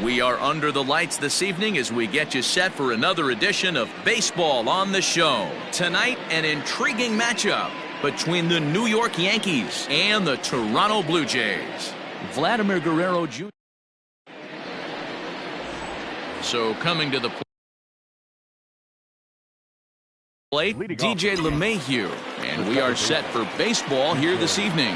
We are under the lights this evening as we get you set for another edition of Baseball on the Show. Tonight, an intriguing matchup between the New York Yankees and the Toronto Blue Jays. Vladimir Guerrero Jr. So coming to the plate, DJ LeMahieu. And we are set for baseball here this evening.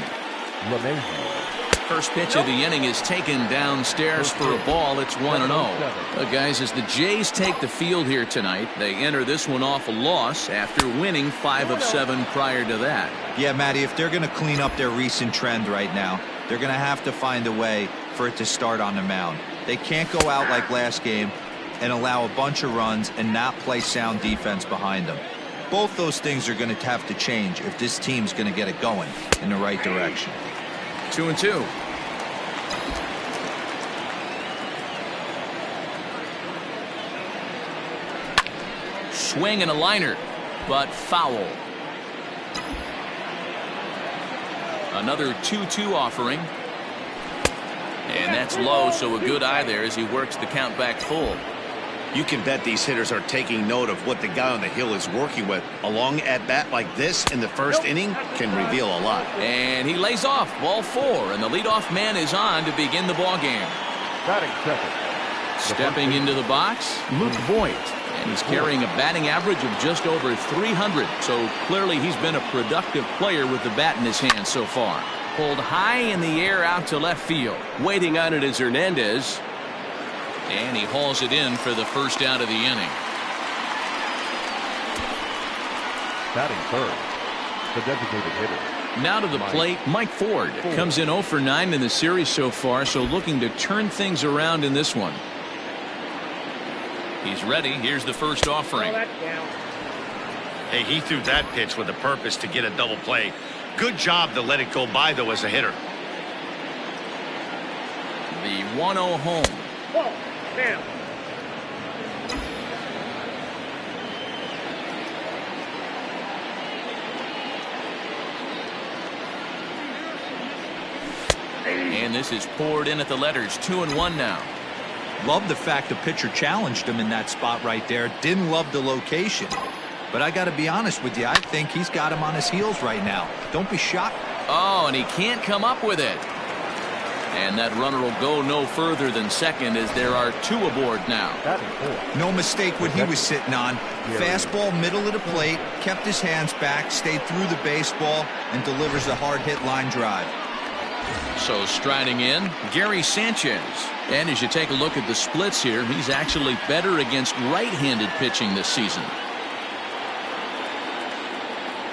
First pitch of the inning is taken downstairs for a ball. It's 1-0. Guys, as the Jays take the field here tonight, they enter this one off a loss after winning 5 of 7 prior to that. Yeah, Matty, if they're going to clean up their recent trend right now, they're going to have to find a way for it to start on the mound. They can't go out like last game and allow a bunch of runs and not play sound defense behind them. Both those things are going to have to change if this team's going to get it going in the right direction. 2-2. Swing and a liner, but foul. Another 2-2 offering. And that's low, so a good eye there as he works the count back full. You can bet these hitters are taking note of what the guy on the hill is working with. A long at-bat like this in the first inning can reveal a lot. And he lays off ball 4, and the leadoff man is on to begin the ball game. Stepping into the box, Luke Voigt. And he's carrying a batting average of just over 300. So clearly he's been a productive player with the bat in his hand so far. Pulled high in the air out to left field. Waiting on it is Hernandez. And he hauls it in for the first out of the inning. Batting third, the designated hitter. Now to the plate, Mike Ford comes in 0 for 9 in the series so far, so looking to turn things around in this one. He's ready. Here's the first offering. Hey, he threw that pitch with a purpose to get a double play. Good job to let it go by, though, as a hitter. The 1-0 home. And this is poured in at the letters. 2-1 now. Love the fact the pitcher challenged him in that spot right there. Didn't love the location. But I got to be honest with you, I think he's got him on his heels right now. Don't be shocked. Oh, and he can't come up with it. And that runner will go no further than second as there are 2 aboard now. No mistake what he was sitting on. Fastball middle of the plate, kept his hands back, stayed through the baseball, and delivers a hard hit line drive. So striding in, Gary Sanchez. And as you take a look at the splits here, he's actually better against right-handed pitching this season.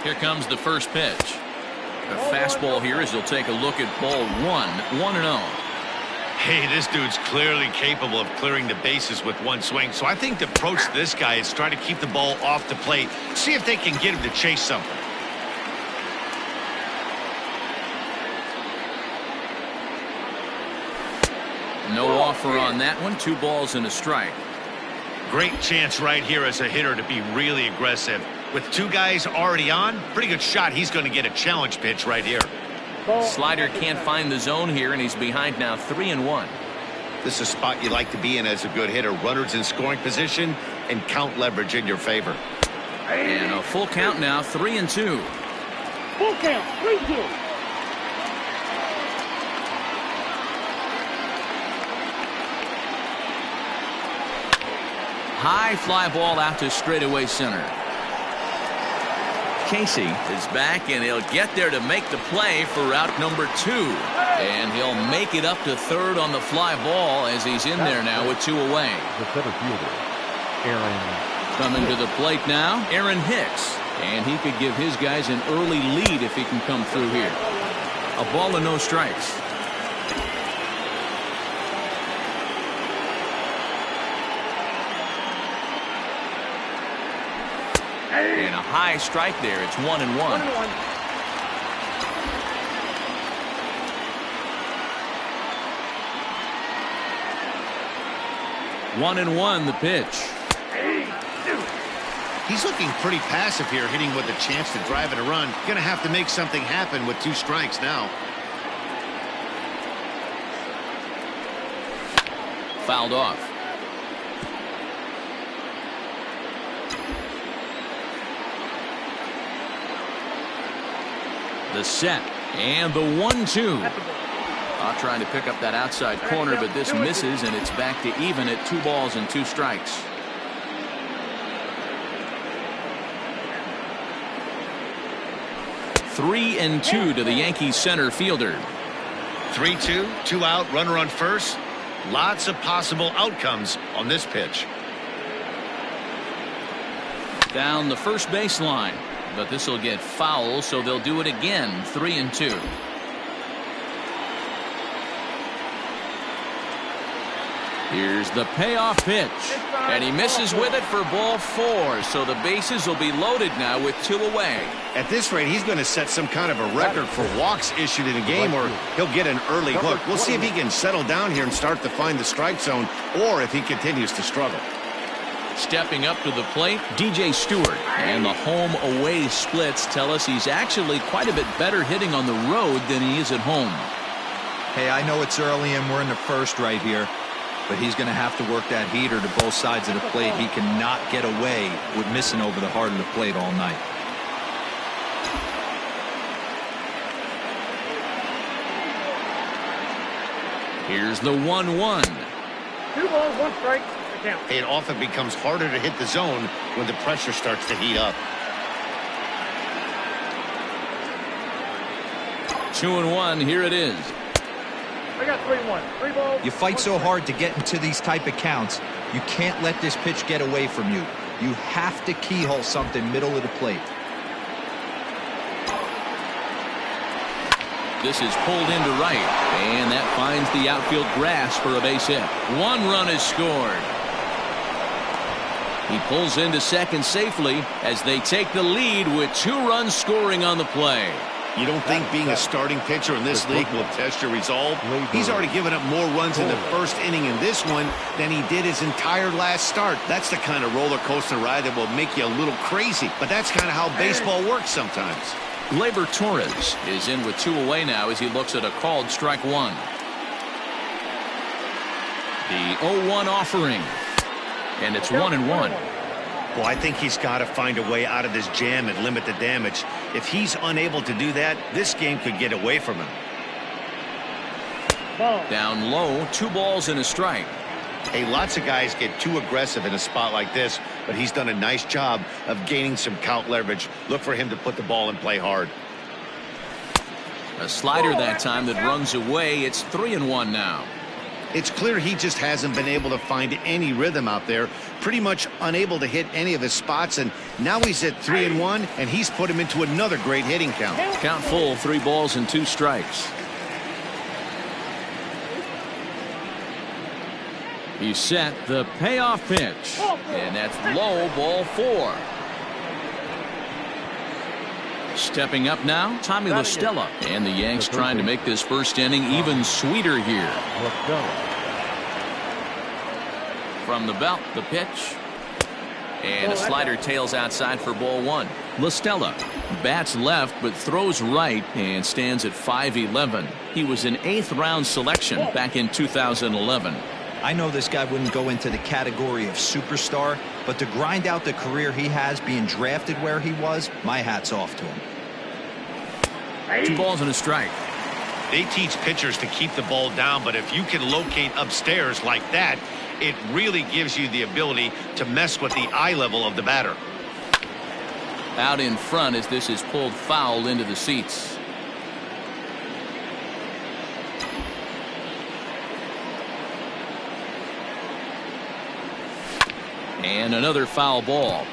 Here comes the first pitch. A fastball here as he'll take a look at ball 1-0. Hey, this dude's clearly capable of clearing the bases with one swing. So I think the approach to this guy is try to keep the ball off the plate. See if they can get him to chase something. No offer on that one. 2 balls and a strike. Great chance right here as a hitter to be really aggressive. With 2 guys already on, pretty good shot. He's going to get a challenge pitch right here. Slider can't find the zone here, and he's behind now 3-1. This is a spot you like to be in as a good hitter. Runners in scoring position and count leverage in your favor. And a full count now, 3-2. Full count, 3-2. High fly ball out to straightaway center. Casey is back, and he'll get there to make the play for route number 2. And he'll make it up to third on the fly ball as he's in there now with 2 away. The center fielder, Aaron. Coming to the plate now, Aaron Hicks. And he could give his guys an early lead if he can come through here. A ball and no strikes. And a high strike there. It's 1-1. 1-1 the pitch. He's looking pretty passive here, hitting with a chance to drive it a run. Going to have to make something happen with 2 strikes now. fouled off. The set and the 1-2. Trying to pick up that outside corner, but this misses, and it's back to even at 2 balls and 2 strikes. Three and 2 to the Yankees center fielder. 3-2, 2 out, runner on first. Lots of possible outcomes on this pitch. Down the first baseline, but this will get foul, so they'll do it again. 3 and 2. Here's the payoff pitch, and he misses with it for ball 4, so the bases will be loaded now with 2 away. At this rate, he's going to set some kind of a record for walks issued in a game, or he'll get an early hook. We'll see if he can settle down here and start to find the strike zone, or if he continues to struggle. Stepping up to the plate, DJ Stewart, and the home-away splits tell us he's actually quite a bit better hitting on the road than he is at home. Hey, I know it's early and we're in the first right here, but he's going to have to work that heater to both sides of the plate. He cannot get away with missing over the heart of the plate all night. Here's the 1-1. 2 balls, 1 strike. Count. It often becomes harder to hit the zone when the pressure starts to heat up. 2-1. Here it is. I got 3-1. 3 balls. You fight so hard to get into these type of counts, you can't let this pitch get away from you. You have to keyhole something middle of the plate. This is pulled into right, and that finds the outfield grass for a base hit. 1 run is scored. He pulls into second safely as they take the lead with 2 runs scoring on the play. You don't think being a starting pitcher in this league will test your resolve? He's already given up more runs in the first inning in this one than he did his entire last start. That's the kind of roller coaster ride that will make you a little crazy. But that's kind of how baseball works sometimes. Gleyber Torres is in with 2 away now as he looks at a called strike 1. The 0-1 offering, and it's 1-1. Well, I think he's got to find a way out of this jam and limit the damage. If he's unable to do that, this game could get away from him. Down low, 2 balls and a strike. Hey, lots of guys get too aggressive in a spot like this, but he's done a nice job of gaining some count leverage. Look for him to put the ball in play hard. A slider that time that runs away. It's 3-1 now. It's clear he just hasn't been able to find any rhythm out there. Pretty much unable to hit any of his spots, and now he's at 3-1, and he's put him into another great hitting count. Count full, 3 balls and 2 strikes. He set the payoff pitch, and that's low, ball 4. Stepping up now, Tommy La Stella, and the Yanks trying to make this first inning even sweeter here. From the belt, the pitch, and a slider tails outside for ball 1. La Stella bats left but throws right and stands at 5'11". He was an 8th round selection back in 2011. I know this guy wouldn't go into the category of superstar, but to grind out the career he has being drafted where he was, my hat's off to him. 2 balls and a strike. They teach pitchers to keep the ball down, but if you can locate upstairs like that, it really gives you the ability to mess with the eye level of the batter. Out in front as this is pulled foul into the seats. And another foul ball.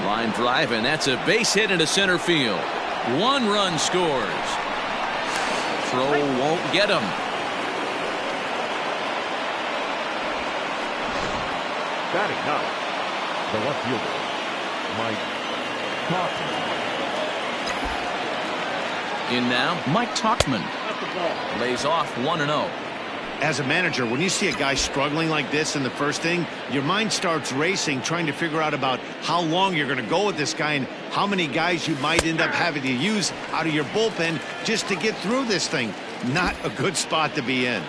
Line drive, and that's a base hit into center field. 1 run scores. Throw won't get him. Batting ninth, the left fielder, Mike Tauchman. In now, Mike Tauchman lays off 1-0. As a manager, when you see a guy struggling like this in the first inning, your mind starts racing, trying to figure out about how long you're going to go with this guy and how many guys you might end up having to use out of your bullpen just to get through this thing. Not a good spot to be in.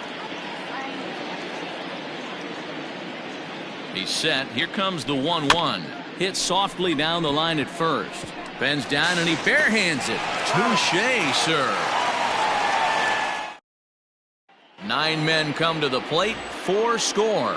He's set. Here comes the 1-1. Hit softly down the line at first. Bends down and he barehands it. Touché, sir. 9 men come to the plate, 4 score.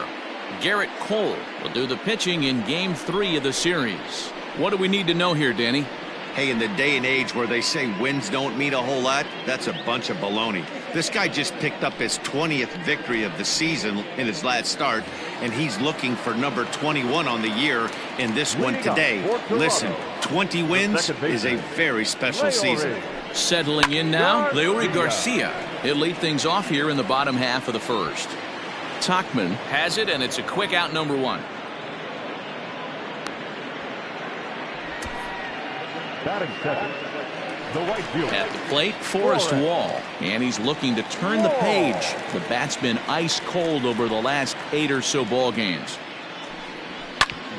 Garrett Cole will do the pitching in Game 3 of the series. What do we need to know here, Danny? Hey, in the day and age where they say wins don't mean a whole lot, that's a bunch of baloney. This guy just picked up his 20th victory of the season in his last start, and he's looking for number 21 on the year in this one today. Listen, 20 wins is a very special season. Settling in now, Leury Garcia. He'll lead things off here in the bottom half of the first. Tachman has it, and it's a quick out, number 1. Batting second, the right fielder. At the plate, Forrest Wall, and he's looking to turn the page. The bat's been ice cold over the last 8 or so ball games.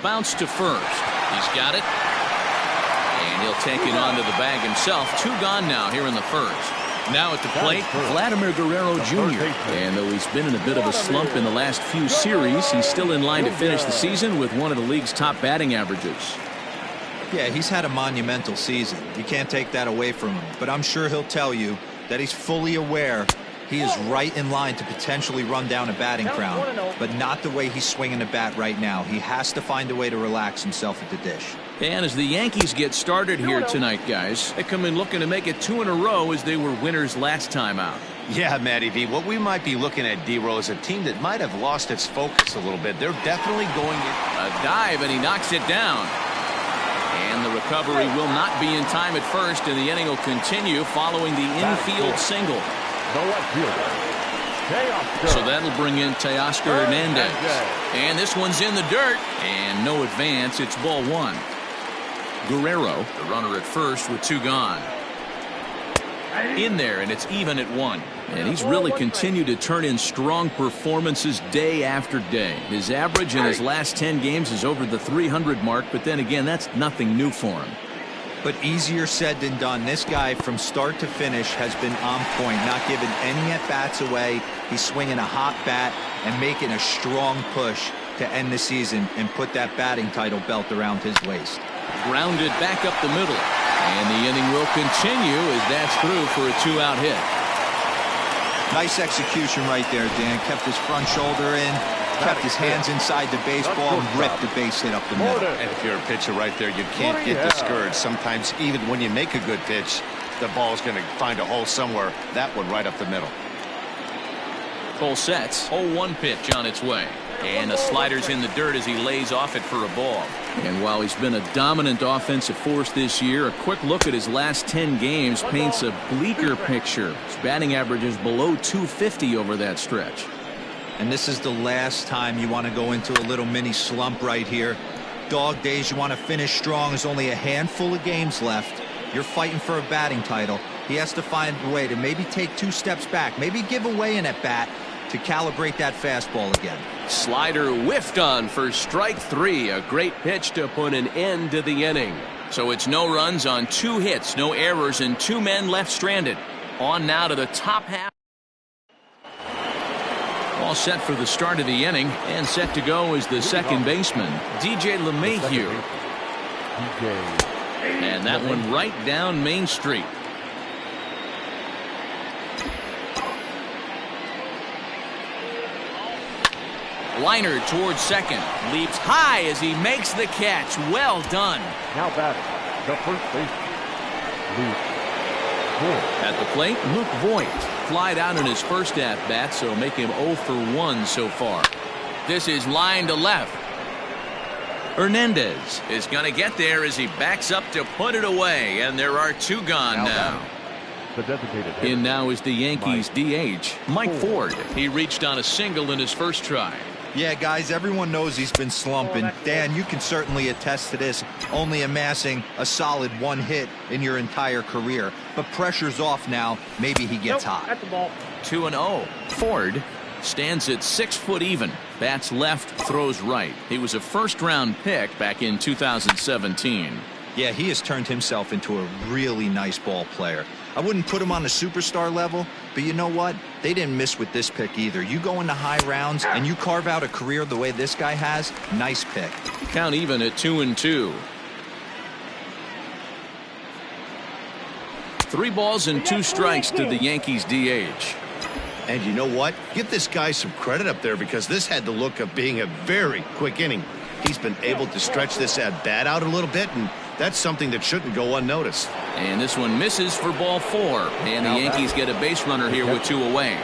Bounce to first. He's got it. And he'll take it onto the bag himself. 2 gone now here in the first. Now at the plate, Vladimir Guerrero Jr. And though he's been in a bit of a slump in the last few series, he's still in line to finish the season with one of the league's top batting averages. Yeah, he's had a monumental season. You can't take that away from him. But I'm sure he'll tell you that he's fully aware he is right in line to potentially run down a batting crown, but not the way he's swinging the bat right now. He has to find a way to relax himself at the dish. And as the Yankees get started here tonight, guys, they come in looking to make it 2 in a row as they were winners last time out. Yeah, Matty V, what we might be looking at, D-Row, is a team that might have lost its focus a little bit. They're definitely going in. A dive, and he knocks it down. And the recovery will not be in time at first, and the inning will continue following the infield single. The right fielder. So that'll bring in Teoscar Hernandez. And this one's in the dirt. And no advance. It's ball 1. Guerrero, the runner at first with 2 gone. In there, and it's even at 1. And he's really continued to turn in strong performances day after day. His average in his last 10 games is over the 300 mark, but then again, that's nothing new for him. But easier said than done. This guy from start to finish has been on point, not giving any at-bats away. He's swinging a hot bat and making a strong push to end the season and put that batting title belt around his waist. Grounded back up the middle. And the inning will continue as that's through for a 2-out hit. Nice execution right there, Dan. Kept his front shoulder in, kept his hands inside the baseball, and ripped the base hit up the middle. And if you're a pitcher right there, you can't get discouraged. Sometimes even when you make a good pitch, the ball's going to find a hole somewhere. That one right up the middle. Full sets. 0-1 pitch on its way. And the slider's in the dirt as he lays off it for a ball. And while he's been a dominant offensive force this year, a quick look at his last 10 games paints a bleaker picture. His batting average is below 250 over that stretch. And this is the last time you want to go into a little mini slump right here. Dog days, you want to finish strong. There's only a handful of games left. You're fighting for a batting title. He has to find a way to maybe take 2 steps back, maybe give away an at-bat to calibrate that fastball again. Slider whiffed on for strike 3. A great pitch to put an end to the inning. So it's no runs on 2 hits, no errors, and 2 men left stranded. On now to the top half. All set for the start of the inning, and set to go is the second baseman, DJ LeMahieu. And that one right down Main Street. Liner towards second. Leaps high as he makes the catch. Well done. Now batting, the first baseman, Luke Voigt. At the plate, Luke Voigt. Flied out in his first at-bat, so make him 0 for 1 so far. This is line to left. Hernandez is going to get there as he backs up to put it away, and there are 2 gone now. The designated hitter. In now is the Yankees DH, Mike Ford. He reached on a single in his first try. Yeah, guys, everyone knows he's been slumping. Dan, you can certainly attest to this, only amassing a solid 1 hit in your entire career. But pressure's off now. Maybe he gets hot. That's the ball. 2-0. Ford Stands at 6 foot even. Bats left, throws right. He was a first-round pick back in 2017. Yeah, he has turned himself into a really nice ball player. I wouldn't put him on a superstar level, but you know what? They didn't miss with this pick either. You go into high rounds and you carve out a career the way this guy has, nice pick. Count even at 2-2. 3 balls and 2 strikes to the Yankees DH. And you know what? Give this guy some credit up there, because this had the look of being a very quick inning. He's been able to stretch this at bat out a little bit, and that's something that shouldn't go unnoticed. And this one misses for ball 4. And the Yankees get a base runner here with 2 away.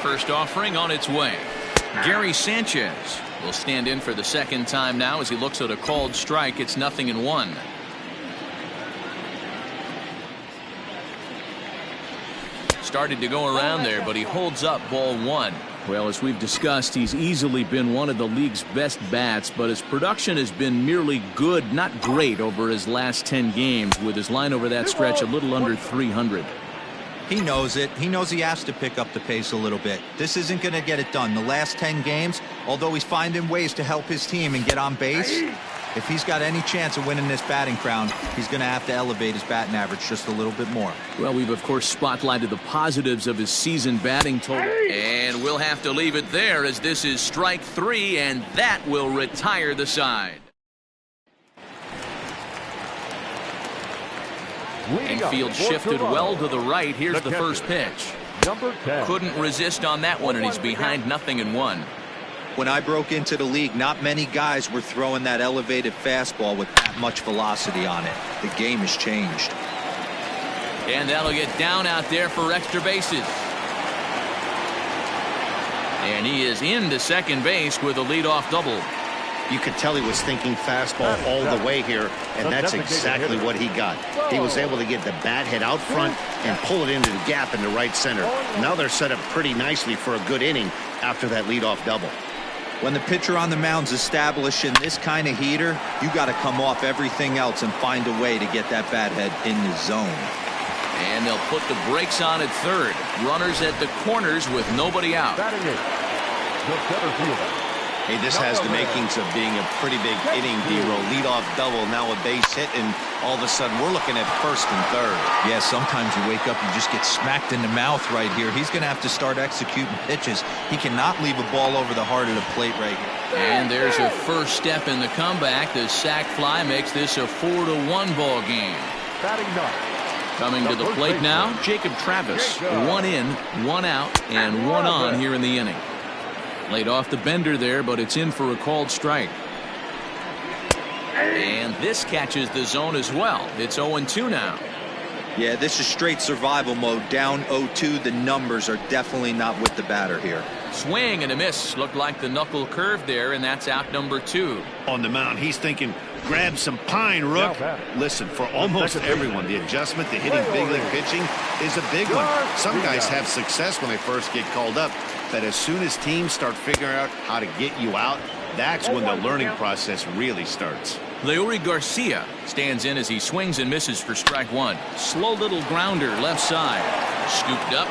First offering on its way. Gary Sanchez will stand in for the second time now as he looks at a called strike. It's 0-1. Started to go around there, but he holds up ball 1. Well, as we've discussed, he's easily been one of the league's best bats, but his production has been merely good, not great, over his last 10 games, with his line over that stretch a little under 300. He knows it. He knows he has to pick up the pace a little bit. This isn't going to get it done. The last 10 games, although he's finding ways to help his team and get on base, if he's got any chance of winning this batting crown, he's going to have to elevate his batting average just a little bit more. Well, we've, of course, spotlighted the positives of his season batting total. And we'll have to leave it there, as this is strike 3, and that will retire the side. Infield shifted well to the right. Here's the first pitch. Number 10. Couldn't resist on that one, and he's behind 0-1. When I broke into the league, not many guys were throwing that elevated fastball with that much velocity on it. The game has changed. And that'll get down out there for extra bases. And he is into second base with a leadoff double. You could tell he was thinking fastball all the way here, and that's exactly what he got. He was able to get the bat head out front and pull it into the gap in the right center. Now they're set up pretty nicely for a good inning after that leadoff double. When the pitcher on the mound's establishing this kind of heater, you got to come off everything else and find a way to get that bat head in the zone. And they'll put the brakes on at third. Runners at the corners with nobody out. Hey, this has the makings of being a pretty big inning, D-roll. Leadoff double, now a base hit, and all of a sudden we're looking at first and third. Yeah, sometimes you wake up and just get smacked in the mouth right here. He's going to have to start executing pitches. He cannot leave a ball over the heart of the plate right here. And there's a first step in the comeback. The sac fly makes this a 4-1 ball game. Coming to the plate now, Jacob Travis. 1 in, 1 out, and 1 on here in the inning. Laid off the bender there, but it's in for a called strike. And this catches the zone as well. It's 0-2 now. Yeah, this is straight survival mode. Down 0-2. The numbers are definitely not with the batter here. Swing and a miss. Looked like the knuckle curve there, and that's out number 2. On the mound, he's thinking, grab some pine, Rook. Listen, for almost everyone, the adjustment to hitting big league pitching is a big one. Some guys have success when they first get called up, but as soon as teams start figuring out how to get you out, that's when the learning process really starts. Leury Garcia stands in as he swings and misses for strike 1. Slow little grounder left side. Scooped up,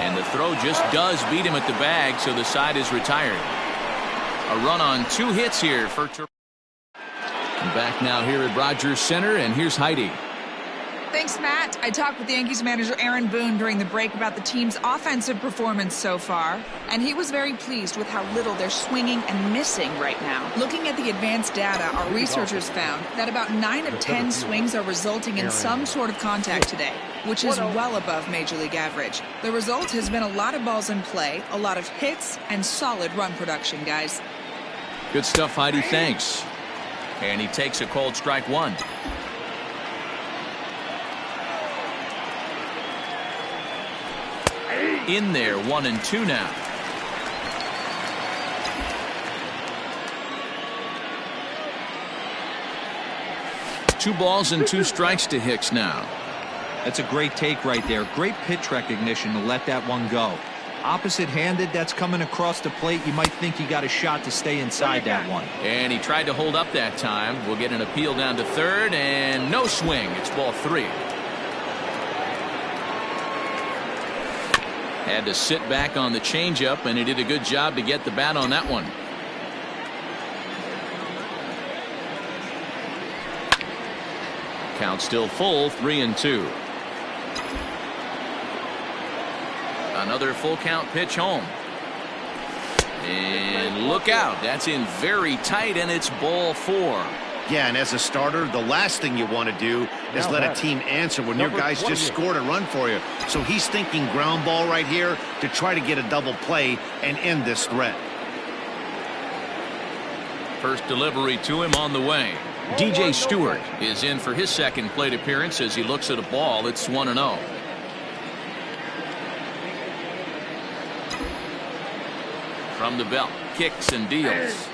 and the throw just does beat him at the bag, so the side is retired. A run on 2 hits here for back now here at Rogers Center, and here's Heidi. Thanks, Matt. I talked with Yankees manager Aaron Boone during the break about the team's offensive performance so far, and he was very pleased with how little they're swinging and missing right now. Looking at the advanced data, our researchers found that about 9 of 10 swings are resulting in some sort of contact today, which is well above Major League average. The result has been a lot of balls in play, a lot of hits, and solid run production, guys. Good stuff, Heidi. Thanks. And he takes a called strike 1. In there, 1-2 now. Two balls and 2 strikes to Hicks now. That's a great take right there. Great pitch recognition to let that one go. Opposite-handed, that's coming across the plate. You might think you got a shot to stay inside that one. And he tried to hold up that time. We'll get an appeal down to third, and no swing. It's ball 3. Had to sit back on the changeup, and he did a good job to get the bat on that one. Count still full, 3-2. Another full count pitch home. And look out, that's in very tight, and it's ball 4. Yeah, and as a starter, the last thing you want to do is let a team answer when your guys just scored a run for you. So he's thinking ground ball right here to try to get a double play and end this threat. First delivery to him on the way. DJ Stewart is in for his second plate appearance as he looks at a ball. It's 1-0. From the belt, kicks and deals.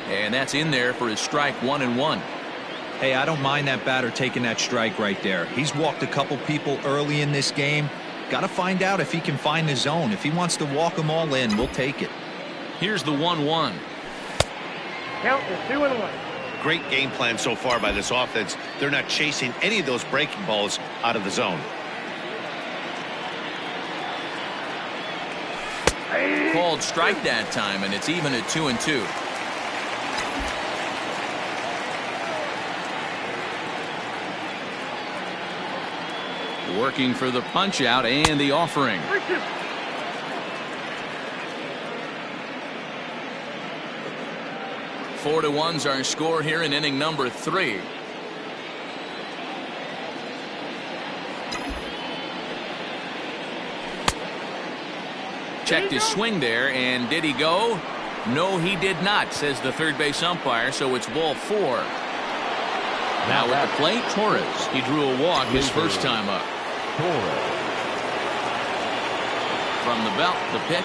And that's in there for his strike, 1-1. Hey, I don't mind that batter taking that strike right there. He's walked a couple people early in this game. Got to find out if he can find the zone. If he wants to walk them all in, we'll take it. Here's the 1-1. Count is 2-1. Great game plan so far by this offense. They're not chasing any of those breaking balls out of the zone. Called strike that time, and it's even at 2-2. Working for the punch out and the offering. 4-1's our score here in inning number 3. Checked his swing there, and did he go? No, he did not, says the third base umpire, so it's ball 4. Now at the plate, Torres. He drew a walk his first time up. From the belt, the pitch.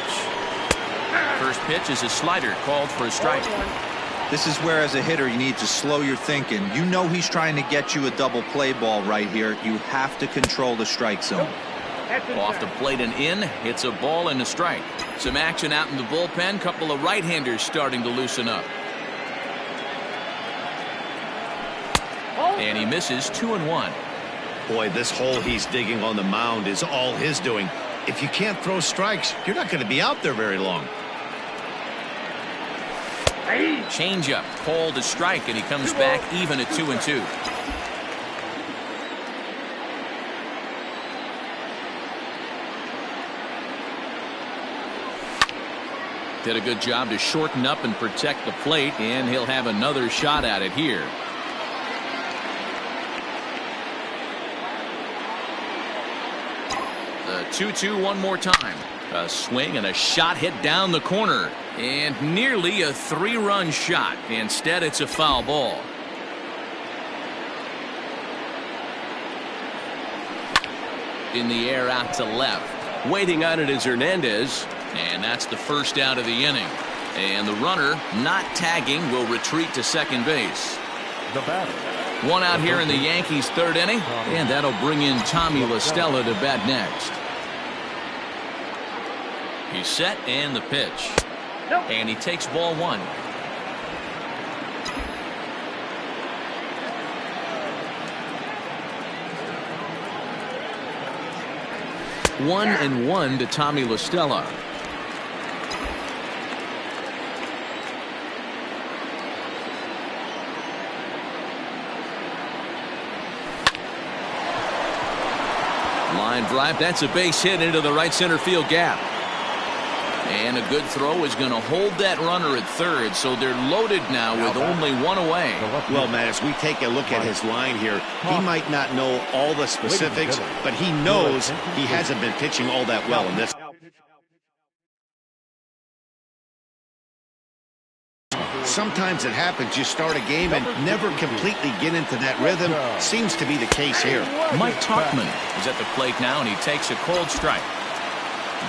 First pitch is a slider called for a strike. This is where, as a hitter, you need to slow your thinking. You know he's trying to get you a double play ball right here. You have to control the strike zone. Off the plate and in. It's a ball and a strike. Some action out in the bullpen. Couple of right-handers starting to loosen up. And he misses 2-1. Boy, this hole he's digging on the mound is all his doing. If you can't throw strikes, you're not going to be out there very long. Changeup called a strike, and he comes back even at 2-2. Did a good job to shorten up and protect the plate, and he'll have another shot at it here. The 2-2 one more time. A swing and a shot hit down the corner, and nearly a 3-run shot. Instead, it's a foul ball. In the air out to left. Waiting on it is Hernandez. And that's the first out of the inning. And the runner, not tagging, will retreat to second base. The batter. One out here in the Yankees' third inning, and that'll bring in Tommy La Stella to bat next. He's set, and the pitch. And he takes ball 1. One and 1 to Tommy La Stella. Line drive, that's a base hit into the right center field gap. And a good throw is going to hold that runner at third, so they're loaded now with only one away. Well, Matt, as we take a look at his line here, he might not know all the specifics, but he knows he hasn't been pitching all that well in this. Sometimes it happens. You start a game and never completely get into that rhythm. Seems to be the case here. Mike Tauchman is at the plate now, and he takes a cold strike.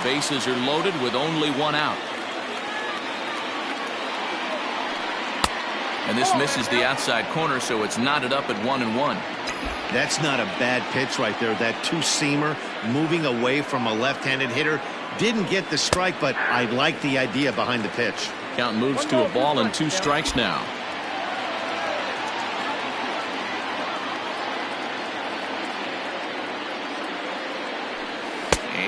Bases are loaded with only one out. And this misses the outside corner, so it's knotted up at 1-1. That's not a bad pitch right there. That two-seamer moving away from a left-handed hitter. Didn't get the strike, but I like the idea behind the pitch. Count moves to a ball and 2 strikes now.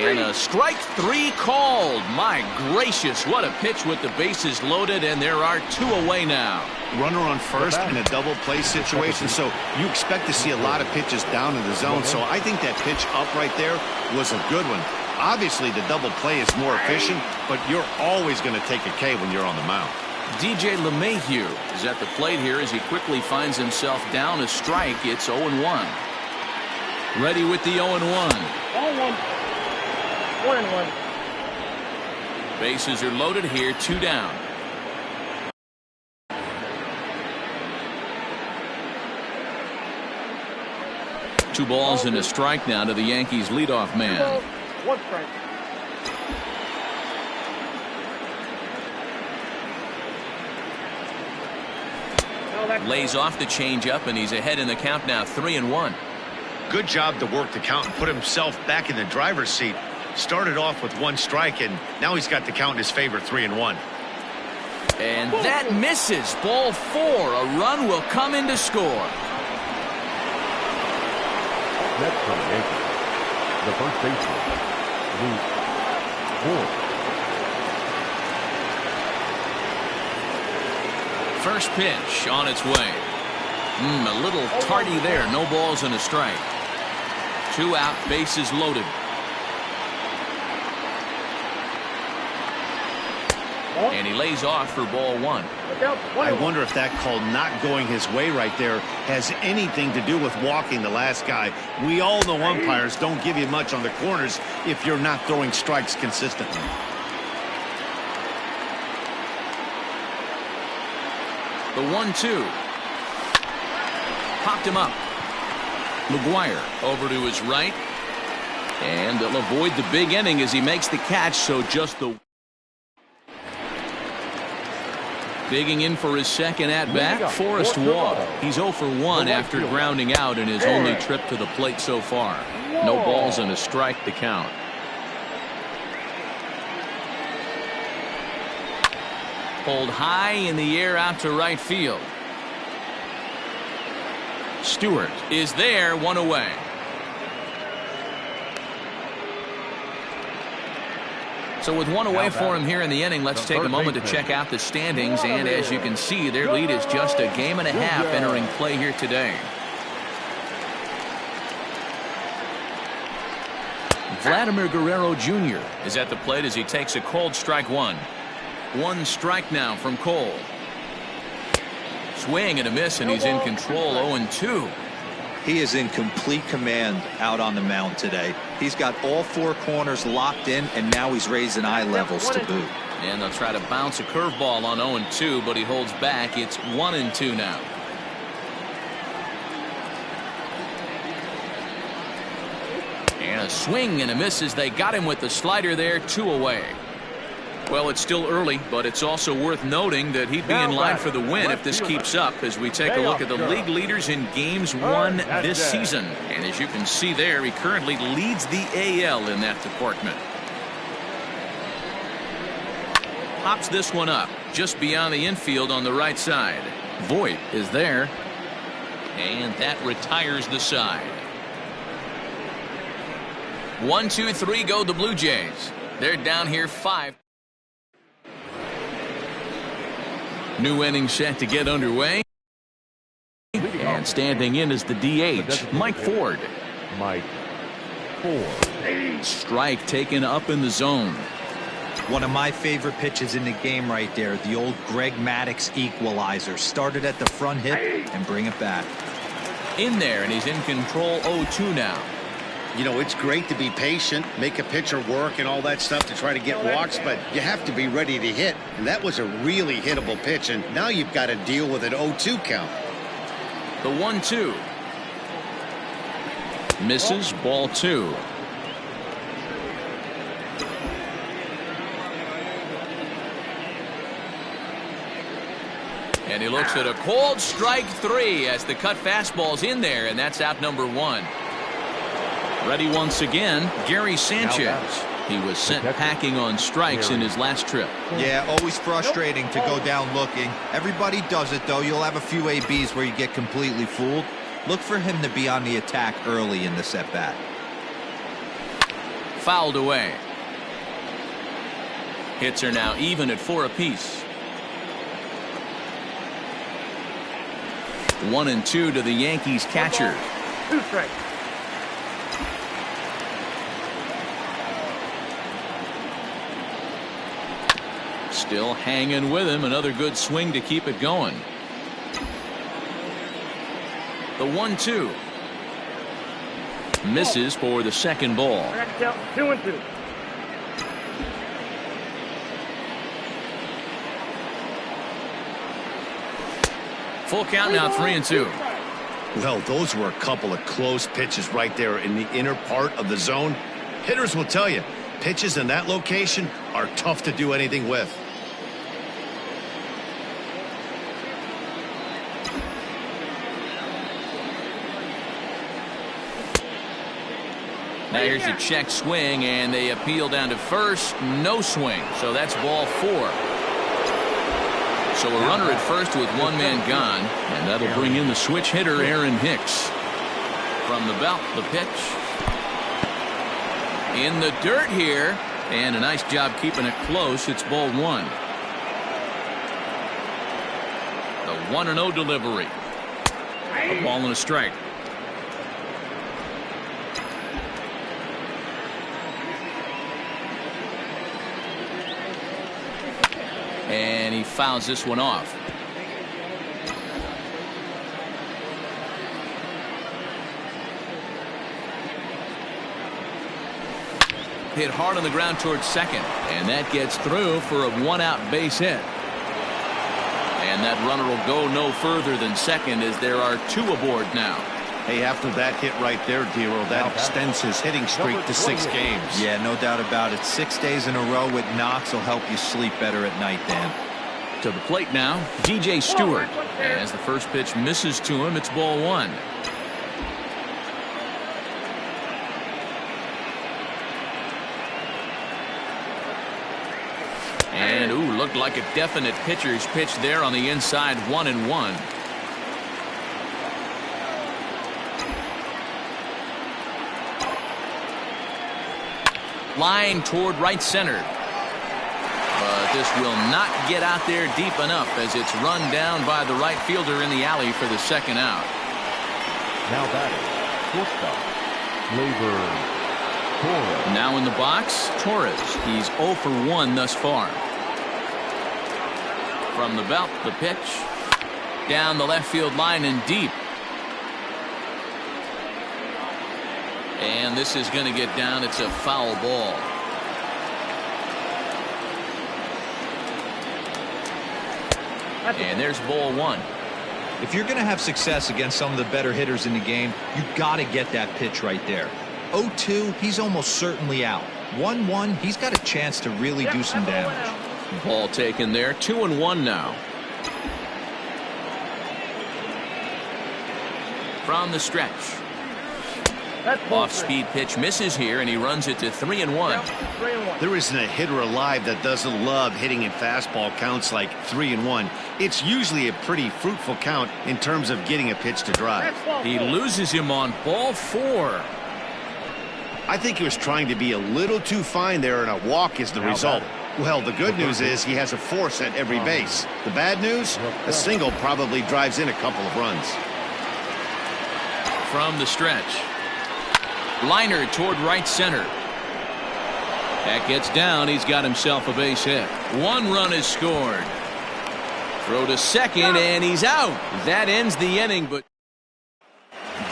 And a strike three called. My gracious, what a pitch with the bases loaded, and there are two away now. Runner on first in a double play situation, so you expect to see a lot of pitches down in the zone. So I think that pitch up right there was a good one. Obviously, the double play is more efficient, but you're always going to take a K when you're on the mound. DJ LeMahieu is at the plate here as he quickly finds himself down a strike. It's 0-1. Ready with the 0-1. 1-1. 1-1. Bases are loaded here, two down. Two balls and a strike now to the Yankees leadoff man. 2 balls, 1 strike. Lays off the changeup, and he's ahead in the count now, 3-1. Good job to work the count and put himself back in the driver's seat. Started off with 1 strike, and now he's got the count in his favor, 3-1. And that misses. Ball 4. A run will come in to score. Next for the Yankees, the first baseman, Voit. First pitch on its way. A little tardy there. No balls and a strike. 2 out, bases loaded. And he lays off for ball 1. I wonder if that call not going his way right there has anything to do with walking the last guy. We all know umpires don't give you much on the corners if you're not throwing strikes consistently. The 1-2. Popped him up. McGuire over to his right. And they'll avoid the big inning as he makes the catch, so just the... Digging in for his second at-bat, Forrest Wall. He's 0 for 1 after grounding out in his only trip to the plate so far. No balls and a strike to count. Pulled high in the air out to right field. Stewart is there, 1 away. So with 1 away for him here in the inning, let's take a moment to check out the standings. And as you can see, their lead is just a game and a half entering play here today. Vladimir Guerrero Jr. is at the plate as he takes a called strike 1. 1 strike now from Cole. Swing and a miss, and he's in control, 0-2. He is in complete command out on the mound today. He's got all 4 corners locked in, and now he's raising eye levels to boot. And they'll try to bounce a curveball on 0-2, but he holds back. It's 1-2 now. And a swing and a miss as they got him with the slider there, 2 away. Well, it's still early, but it's also worth noting that he'd be in line for the win if this keeps up as we take a look at the league leaders in games won this season. And as you can see there, he currently leads the AL in that department. Pops this one up just beyond the infield on the right side. Voit is there. And that retires the side. 1, 2, 3 go the Blue Jays. They're down here 5. New inning set to get underway. And standing in is the DH, Mike Ford. Mike Ford. Strike taken up in the zone. One of my favorite pitches in the game right there, the old Greg Maddux equalizer. Started at the front hip and bring it back. In there, and he's in control, 0-2 now. You know, it's great to be patient, make a pitcher work and all that stuff to try to get walks, but you have to be ready to hit. And that was a really hittable pitch, and now you've got to deal with an 0-2 count. The 1-2. Misses, ball 2. And he looks at a cold strike 3 as the cut fastball's in there, and that's out number 1. Ready once again, Gary Sanchez. He was sent packing on strikes in his last trip. Yeah, always frustrating to go down looking. Everybody does it, though. You'll have a few ABs where you get completely fooled. Look for him to be on the attack early in this at-bat. Fouled away. Hits are now even at 4 apiece. 1-2 to the Yankees catcher. 2 strikes. Still hanging with him. Another good swing to keep it going. The 1-2. Misses for the second ball. I got to count 2-2. Full count now, 3-2. Well, those were a couple of close pitches right there in the inner part of the zone. Hitters will tell you, pitches in that location are tough to do anything with. Now here's a check swing, and they appeal down to first. No swing, so that's ball 4. So a runner at first with 1 man gone, and that'll bring in the switch hitter, Aaron Hicks. From the belt, the pitch. In the dirt here, and a nice job keeping it close. It's ball 1. The 1-0 delivery. A ball and a strike. And he fouls this one off. Hit hard on the ground towards second, and that gets through for a 1-out base hit. And that runner will go no further than second as there are 2 aboard now. Hey, after that hit right there, Dero, that extends his hitting streak to 6 games. Yeah, no doubt about it. 6 days in a row with knocks will help you sleep better at night, Dan. To the plate now, DJ Stewart. As the first pitch misses to him, it's ball 1. And, ooh, looked like a definite pitcher's pitch there on the inside, 1-1. Line toward right center. But this will not get out there deep enough as it's run down by the right fielder in the alley for the second out. Now batting, shortstop, Torres. Now in the box, Torres. He's 0 for 1 thus far. From the belt, the pitch. Down the left field line and deep. And this is going to get down. It's a foul ball. And there's ball 1. If you're going to have success against some of the better hitters in the game, you got to get that pitch right there. 0-2, he's almost certainly out. 1-1, he's got a chance to really do some damage. Ball taken there. 2-1 now. From the stretch. Off-speed pitch misses here, and he runs it to 3-1. There isn't a hitter alive that doesn't love hitting in fastball counts like 3-1. It's usually a pretty fruitful count in terms of getting a pitch to drive. He loses him on ball 4. I think he was trying to be a little too fine there, and a walk is the result. Well, the good news is he has a force at every base. The bad news? A single probably drives in a couple of runs. From the stretch. Liner toward right center. That gets down. He's got himself a base hit. 1 run is scored. Throw to second, and he's out. That ends the inning, but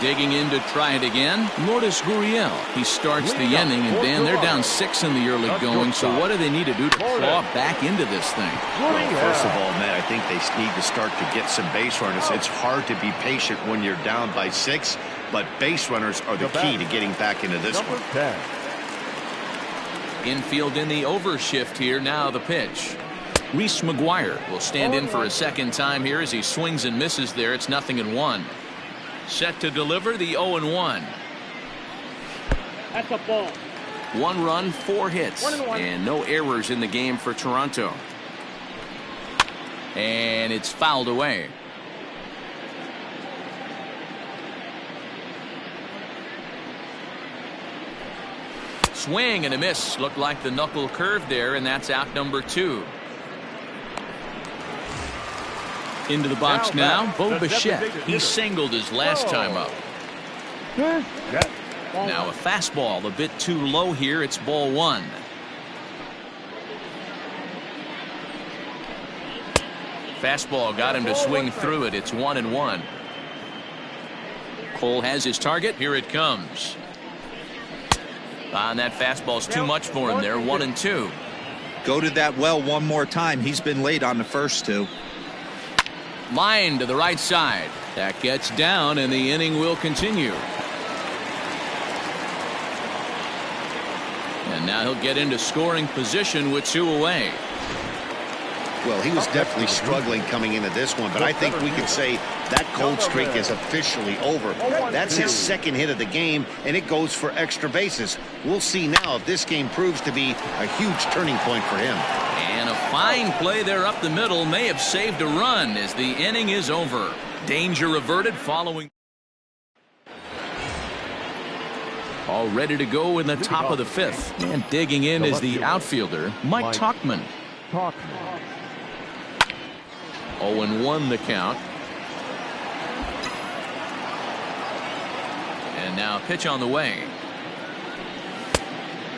digging in to try it again, Lourdes Gurriel. He starts the inning, and Dan, they're down 6 in the early going, so what do they need to do to claw back into this thing? Well, first of all, Matt, I think they need to start to get some base runners. It's hard to be patient when you're down by 6, but base runners are the key to getting back into this one. Infield in the overshift here. Now the pitch. Reese McGuire will stand in for a second time here as he swings and misses there. It's 0-1. Set to deliver the 0-1. That's a ball. 1 run, 4 hits, 1-1. and no errors in the game for Toronto. And it's fouled away. Swing and a miss. Looked like the knuckle curve there, and that's out number 2. Into the box now, Bo Bichette. He singled his last time up. Now a fastball, a bit too low here. It's ball 1. Fastball got him to swing through it. It's 1-1. Cole has his target. Here it comes. And that fastball's too much for him there. 1-2. Go to that well one more time. He's been late on the first 2. Line to the right side. That gets down, and the inning will continue. And now he'll get into scoring position with 2 away. Well, he was definitely struggling coming into this one, but I think we could say that cold streak is officially over. That's his second hit of the game, and it goes for extra bases. We'll see now if this game proves to be a huge turning point for him. And a fine play there up the middle may have saved a run as the inning is over. Danger averted following. All ready to go in the top of the 5th. And digging in is the outfielder, Mike Tauchman. 0-1 the count. And now pitch on the way.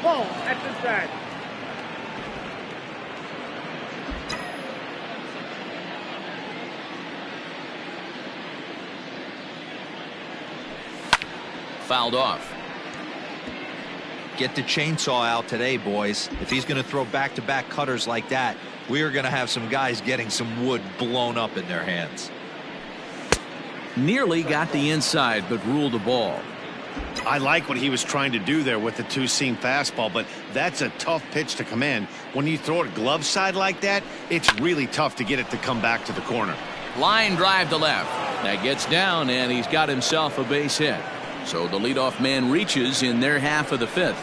Ball at the side. Fouled off. Get the chainsaw out today, boys. If he's going to throw back-to-back cutters like that, we are going to have some guys getting some wood blown up in their hands. Nearly got the inside, but ruled a ball. I like what he was trying to do there with the 2-seam fastball, but that's a tough pitch to command. When you throw it glove side like that, it's really tough to get it to come back to the corner. Line drive to left. That gets down, and he's got himself a base hit. So the leadoff man reaches in their half of the 5th.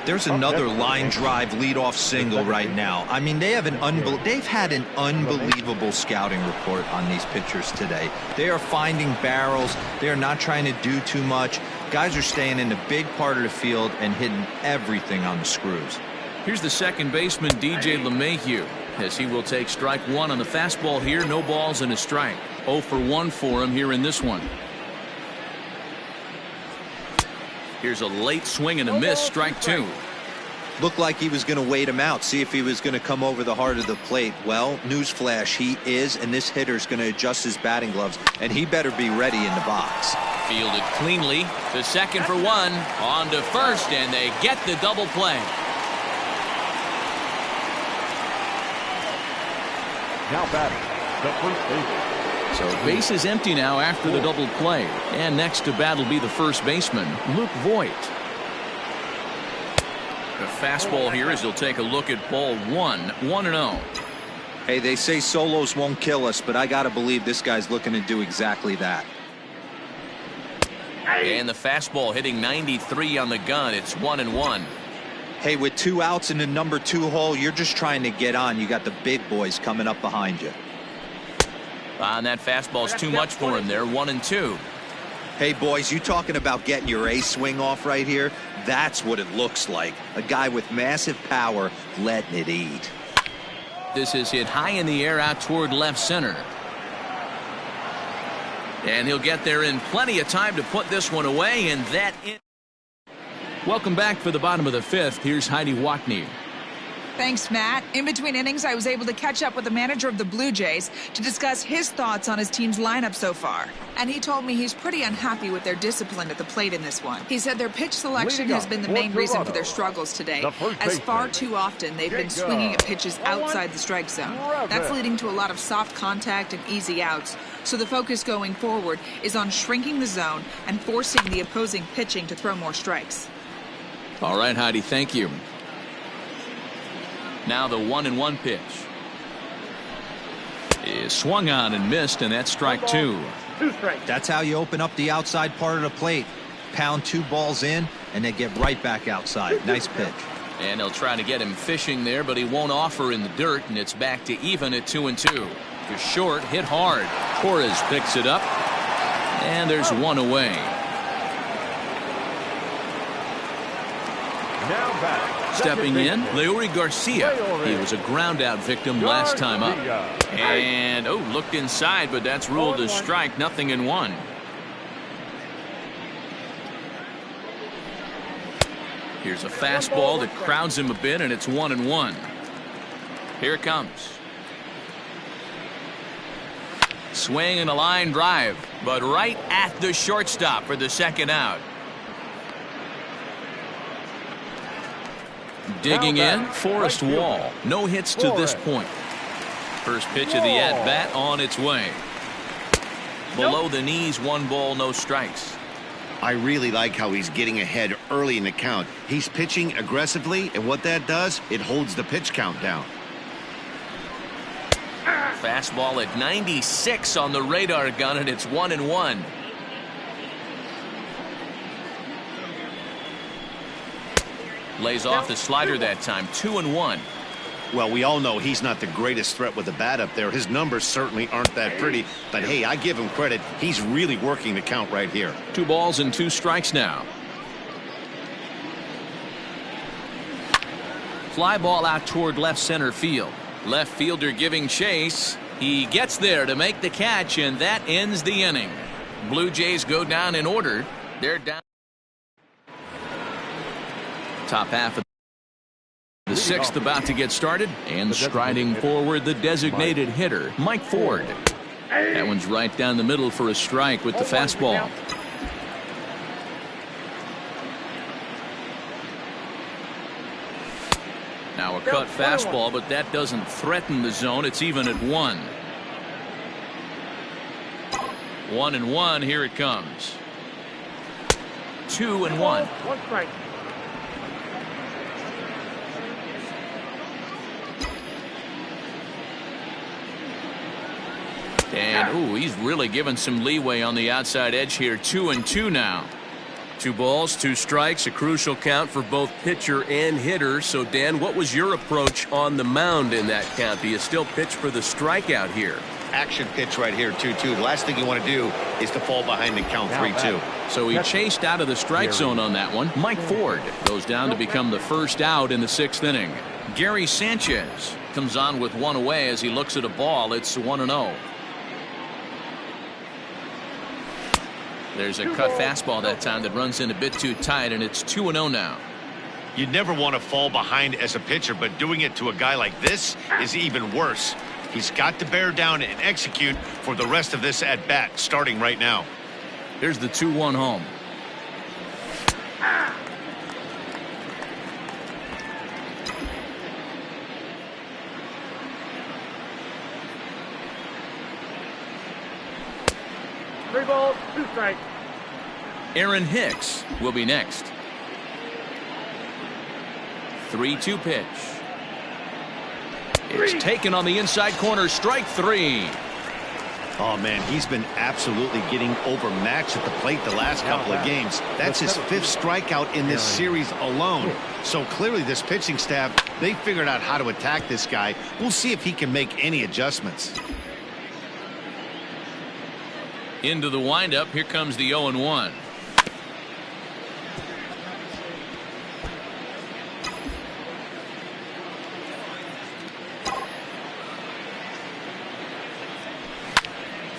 There's another line drive leadoff single right now. I mean, they've had an unbelievable scouting report on these pitchers today. They are finding barrels. They are not trying to do too much. Guys are staying in the big part of the field and hitting everything on the screws. Here's the second baseman, DJ LeMahieu, as he will take strike 1 on the fastball here. No balls and a strike. 0 for 1 for him here in this one. Here's a late swing and a miss, strike 2. Looked like he was going to wait him out, see if he was going to come over the heart of the plate. Well, newsflash, he is, and this hitter's going to adjust his batting gloves, and he better be ready in the box. Fielded cleanly to second for 1, on to first, and they get the double play. Now batting, the first baseman. So base is empty now after the double play. And next to bat will be the first baseman, Luke Voigt. The fastball here as he'll take a look at ball 1, 1-0. Hey, they say solos won't kill us, but I got to believe this guy's looking to do exactly that. And the fastball hitting 93 on the gun. It's 1-1. Hey, with 2 outs in the number 2 hole, you're just trying to get on. You got the big boys coming up behind you. And that fastball's too much for him there. 1-2. Hey, boys, you talking about getting your A swing off right here? That's what it looks like. A guy with massive power letting it eat. This is hit high in the air out toward left center. And he'll get there in plenty of time to put this one away, and that in. Welcome back for the bottom of the 5th. Here's Heidi Watney. Thanks, Matt. In between innings, I was able to catch up with the manager of the Blue Jays to discuss his thoughts on his team's lineup so far. And he told me he's pretty unhappy with their discipline at the plate in this one. He said their pitch selection has been the main reason for their struggles today, as far too often they've been swinging at pitches outside the strike zone. That's leading to a lot of soft contact and easy outs. So the focus going forward is on shrinking the zone and forcing the opposing pitching to throw more strikes. All right, Heidi, thank you. Now the 1-1 pitch is swung on and missed, and that's strike 2. 2 strikes. That's how you open up the outside part of the plate. Pound 2 balls in, and then get right back outside. Nice pitch. And they'll try to get him fishing there, but he won't offer in the dirt, and it's back to even at 2-2. To short, hit hard. Torres picks it up, and there's 1 away. Now batting. Stepping in, Leury Garcia. He was a ground out victim last time up. And, looked inside, but that's ruled a strike, 0-1. Here's a fastball that crowds him a bit, and it's 1-1. Here it comes. Swing and a line drive, but right at the shortstop for the second out. Digging in, Forrest Wall. No hits to this point. First pitch of the at-bat on its way. Below the knees, 1 ball, no strikes. I really like how he's getting ahead early in the count. He's pitching aggressively, and what that does, it holds the pitch count down. Fastball at 96 on the radar gun, and it's 1-1. Lays off the slider that time, 2-1. Well, we all know he's not the greatest threat with the bat up there. His numbers certainly aren't that pretty. But, hey, I give him credit. He's really working the count right here. 2 balls and 2 strikes now. Fly ball out toward left center field. Left fielder giving chase. He gets there to make the catch, and that ends the inning. Blue Jays go down in order. They're down. Top half of the 6th about to get started, and striding forward the designated hitter, Mike Ford. That one's right down the middle for a strike with the fastball. Now a cut fastball, but that doesn't threaten the zone. It's even at 1. 1-1. Here it comes. 2-1. 1 strike. And, he's really given some leeway on the outside edge here. 2-2 now. 2 balls, 2 strikes, a crucial count for both pitcher and hitter. So, Dan, what was your approach on the mound in that count? Do you still pitch for the strikeout here? Action pitch right here, 2-2. The last thing you want to do is to fall behind and count 3-2. So he chased out of the strike zone on that one. Mike Ford goes down to become the first out in the 6th inning. Gary Sanchez comes on with 1 away as he looks at a ball. It's 1-0. There's a cut fastball that time that runs in a bit too tight, and it's 2-0 now. You'd never want to fall behind as a pitcher, but doing it to a guy like this is even worse. He's got to bear down and execute for the rest of this at-bat, starting right now. Here's the 2-1 home. Three balls, 2 strikes. Aaron Hicks will be next. 3-2 pitch. It's taken on the inside corner. Strike 3. Oh, man, he's been absolutely getting overmatched at the plate the last couple of games. That's his 5th strikeout in this series alone. So clearly this pitching staff, they figured out how to attack this guy. We'll see if he can make any adjustments. Into the windup. Here comes the 0-1.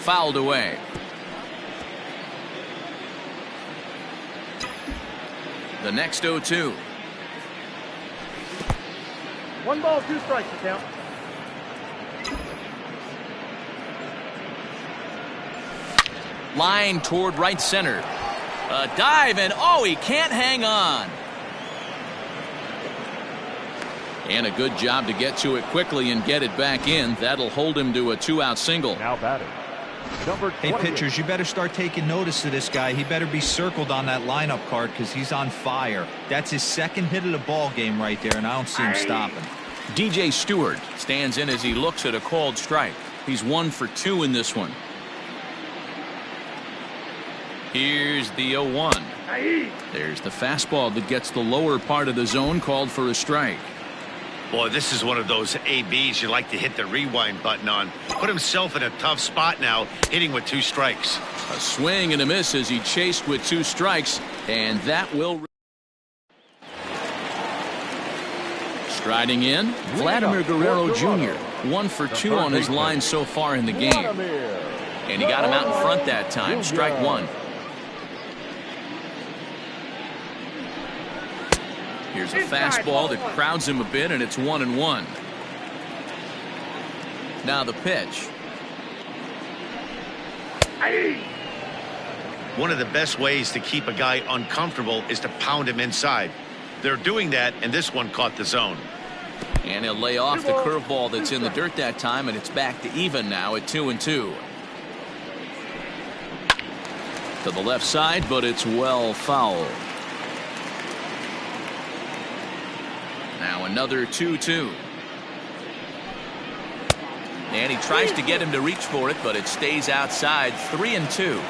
Fouled away. The next 0-2. 1 ball, 2 strikes to count. Line toward right center. A dive, and he can't hang on. And a good job to get to it quickly and get it back in. That'll hold him to a 2-out single. Now batting. Number 20. Hey, pitchers, you better start taking notice of this guy. He better be circled on that lineup card because he's on fire. That's his 2nd hit of the ball game right there, and I don't see him stopping. DJ Stewart stands in as he looks at a called strike. He's 1 for 2 in this one. Here's the 0-1. There's the fastball that gets the lower part of the zone, called for a strike. Boy, this is one of those ABs you like to hit the rewind button on. Put himself in a tough spot now, hitting with 2 strikes. A swing and a miss as he chased with 2 strikes, and that will. Striding in, Vladimir Guerrero Jr. 1 for 2 on his line so far in the game. And he got him out in front that time. Strike one. Here's a fastball that crowds him a bit, and it's 1-1. Now the pitch. One of the best ways to keep a guy uncomfortable is to pound him inside. They're doing that, and this one caught the zone. And he'll lay off the curveball that's in the dirt that time, and it's back to even now at 2-2. To the left side, but it's well fouled. Now another 2-2. And he tries to get him to reach for it, but it stays outside. 3-2.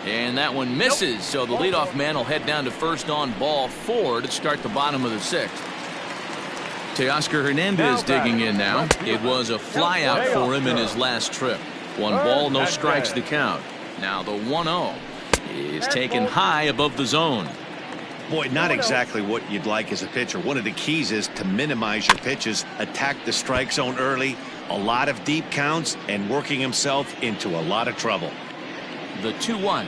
And that one misses, so the leadoff man will head down to first on ball 4 to start the bottom of the 6th. Teoscar Hernandez digging in now. It was a fly out for him in his last trip. 1 ball, no strikes to count. Now the 1-0 is taken high above the zone. Boy, not exactly what you'd like as a pitcher. One of the keys is to minimize your pitches, attack the strike zone early, a lot of deep counts, and working himself into a lot of trouble. The 2-1.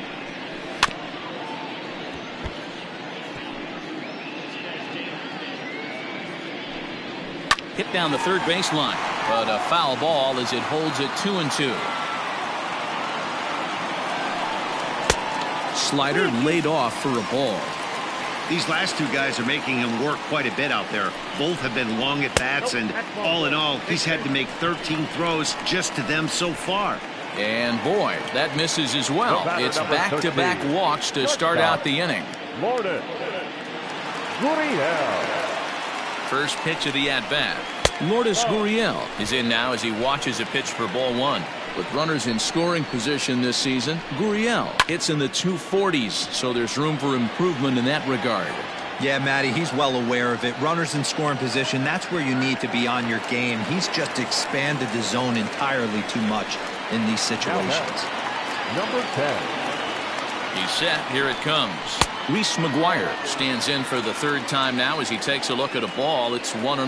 Hit down the third baseline, but a foul ball as it holds it 2-2. Slider laid off for a ball. These last two guys are making him work quite a bit out there. Both have been long at bats, and all in all, he's had to make 13 throws just to them so far. And boy, that misses as well. It's back-to-back walks to start out the inning. First pitch of the at-bat. Lourdes Gurriel is in now as he watches a pitch for ball 1. With runners in scoring position this season, Gurriel hits in the 240s, so there's room for improvement in that regard. Yeah, Matty, he's well aware of it. Runners in scoring position, that's where you need to be on your game. He's just expanded the zone entirely too much in these situations. Number 10. He's set. Here it comes. Reese McGuire stands in for the third time now as he takes a look at a ball. It's 1-0.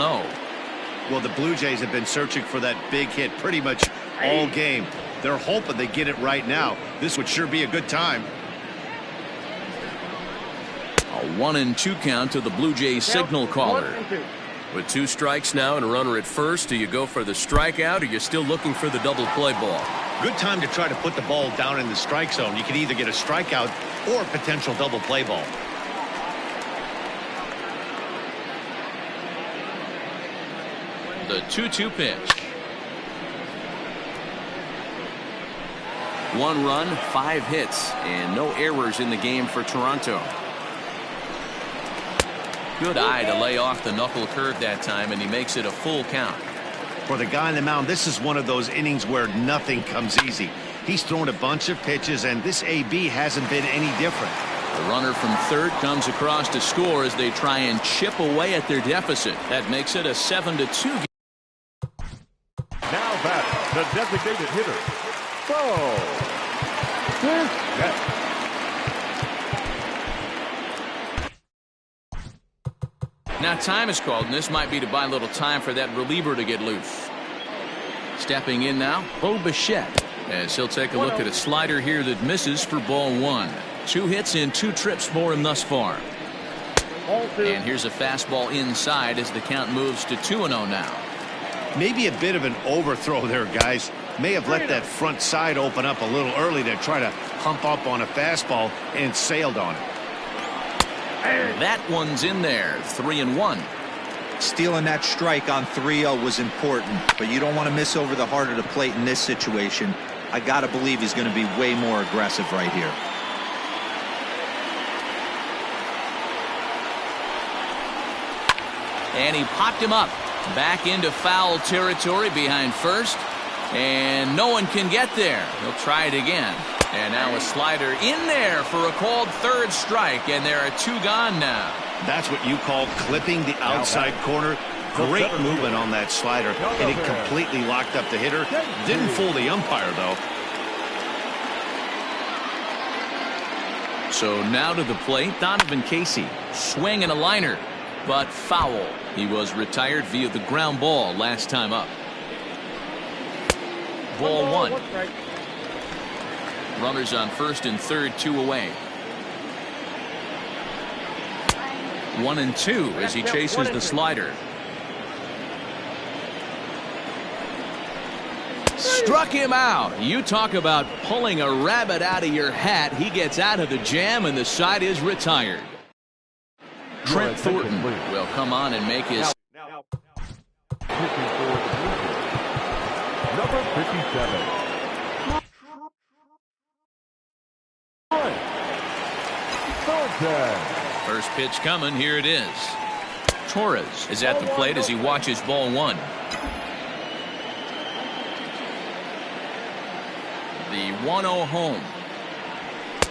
Well, the Blue Jays have been searching for that big hit pretty much all game. They're hoping they get it right now. This would sure be a good time. A 1-2 count to the Blue Jays signal caller. With 2 strikes now and a runner at first, do you go for the strikeout or you're still looking for the double play ball? Good time to try to put the ball down in the strike zone. You can either get a strikeout or a potential double play ball. The 2-2 pitch. 1 run, 5 hits, and no errors in the game for Toronto. Good eye to lay off the knuckle curve that time, and he makes it a full count. For the guy on the mound, this is one of those innings where nothing comes easy. He's thrown a bunch of pitches, and this AB hasn't been any different. The runner from third comes across to score as they try and chip away at their deficit. That makes it a 7-2 game. Now back, the designated hitter. Now time is called, and this might be to buy a little time for that reliever to get loose. Stepping in now, Bo Bichette, as he'll take a look at a slider here that misses for ball 1. 2 hits in 2 trips for him thus far. And here's a fastball inside as the count moves to 2-0 now. Maybe a bit of an overthrow there, guys. May have let that front side open up a little early to try to pump up on a fastball and sailed on it. That one's in there. 3-1. Stealing that strike on 3-0 was important, but you don't want to miss over the heart of the plate in this situation. I got to believe he's going to be way more aggressive right here. And he popped him up. Back into foul territory behind first. And no one can get there. He'll try it again. And now a slider in there for a called third strike. And there are 2 gone now. That's what you call clipping the outside corner. Great movement on that slider. And it completely locked up the hitter. Didn't fool the umpire, though. So now to the plate, Donovan Casey. Swing and a liner, but foul. He was retired via the ground ball last time up. Ball one. Runners on first and third, 2 away. 1-2 as he chases the slider. Struck him out. You talk about pulling a rabbit out of your hat. He gets out of the jam and the side is retired. Trent Thornton will come on and make his. Number 57. First pitch coming. Here it is. Torres is at the plate as he watches ball one. The 1-0 home.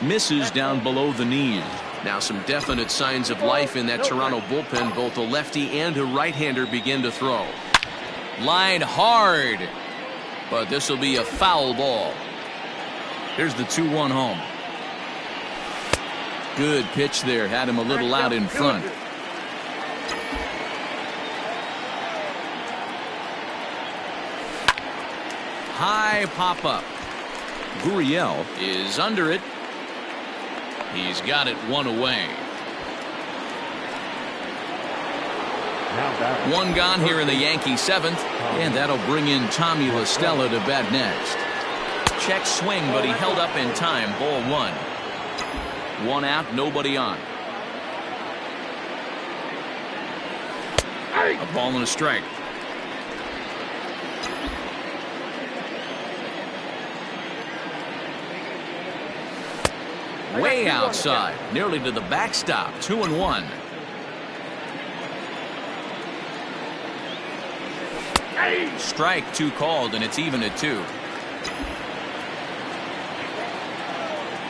Misses down below the knees. Now some definite signs of life in that Toronto bullpen. Both a lefty and a right-hander begin to throw. Line hard. But this will be a foul ball. Here's the 2-1 home. Good pitch there. Had him a little out in front. High pop-up. Gurriel is under it. He's got it 1 away. One gone here in the Yankee 7th, and that'll bring in Tommy La Stella to bat next. Check swing, but he held up in time. Ball one. 1 out, nobody on. A ball and a strike. Way outside, nearly to the backstop. 2-1. Strike 2 called, and it's even at 2.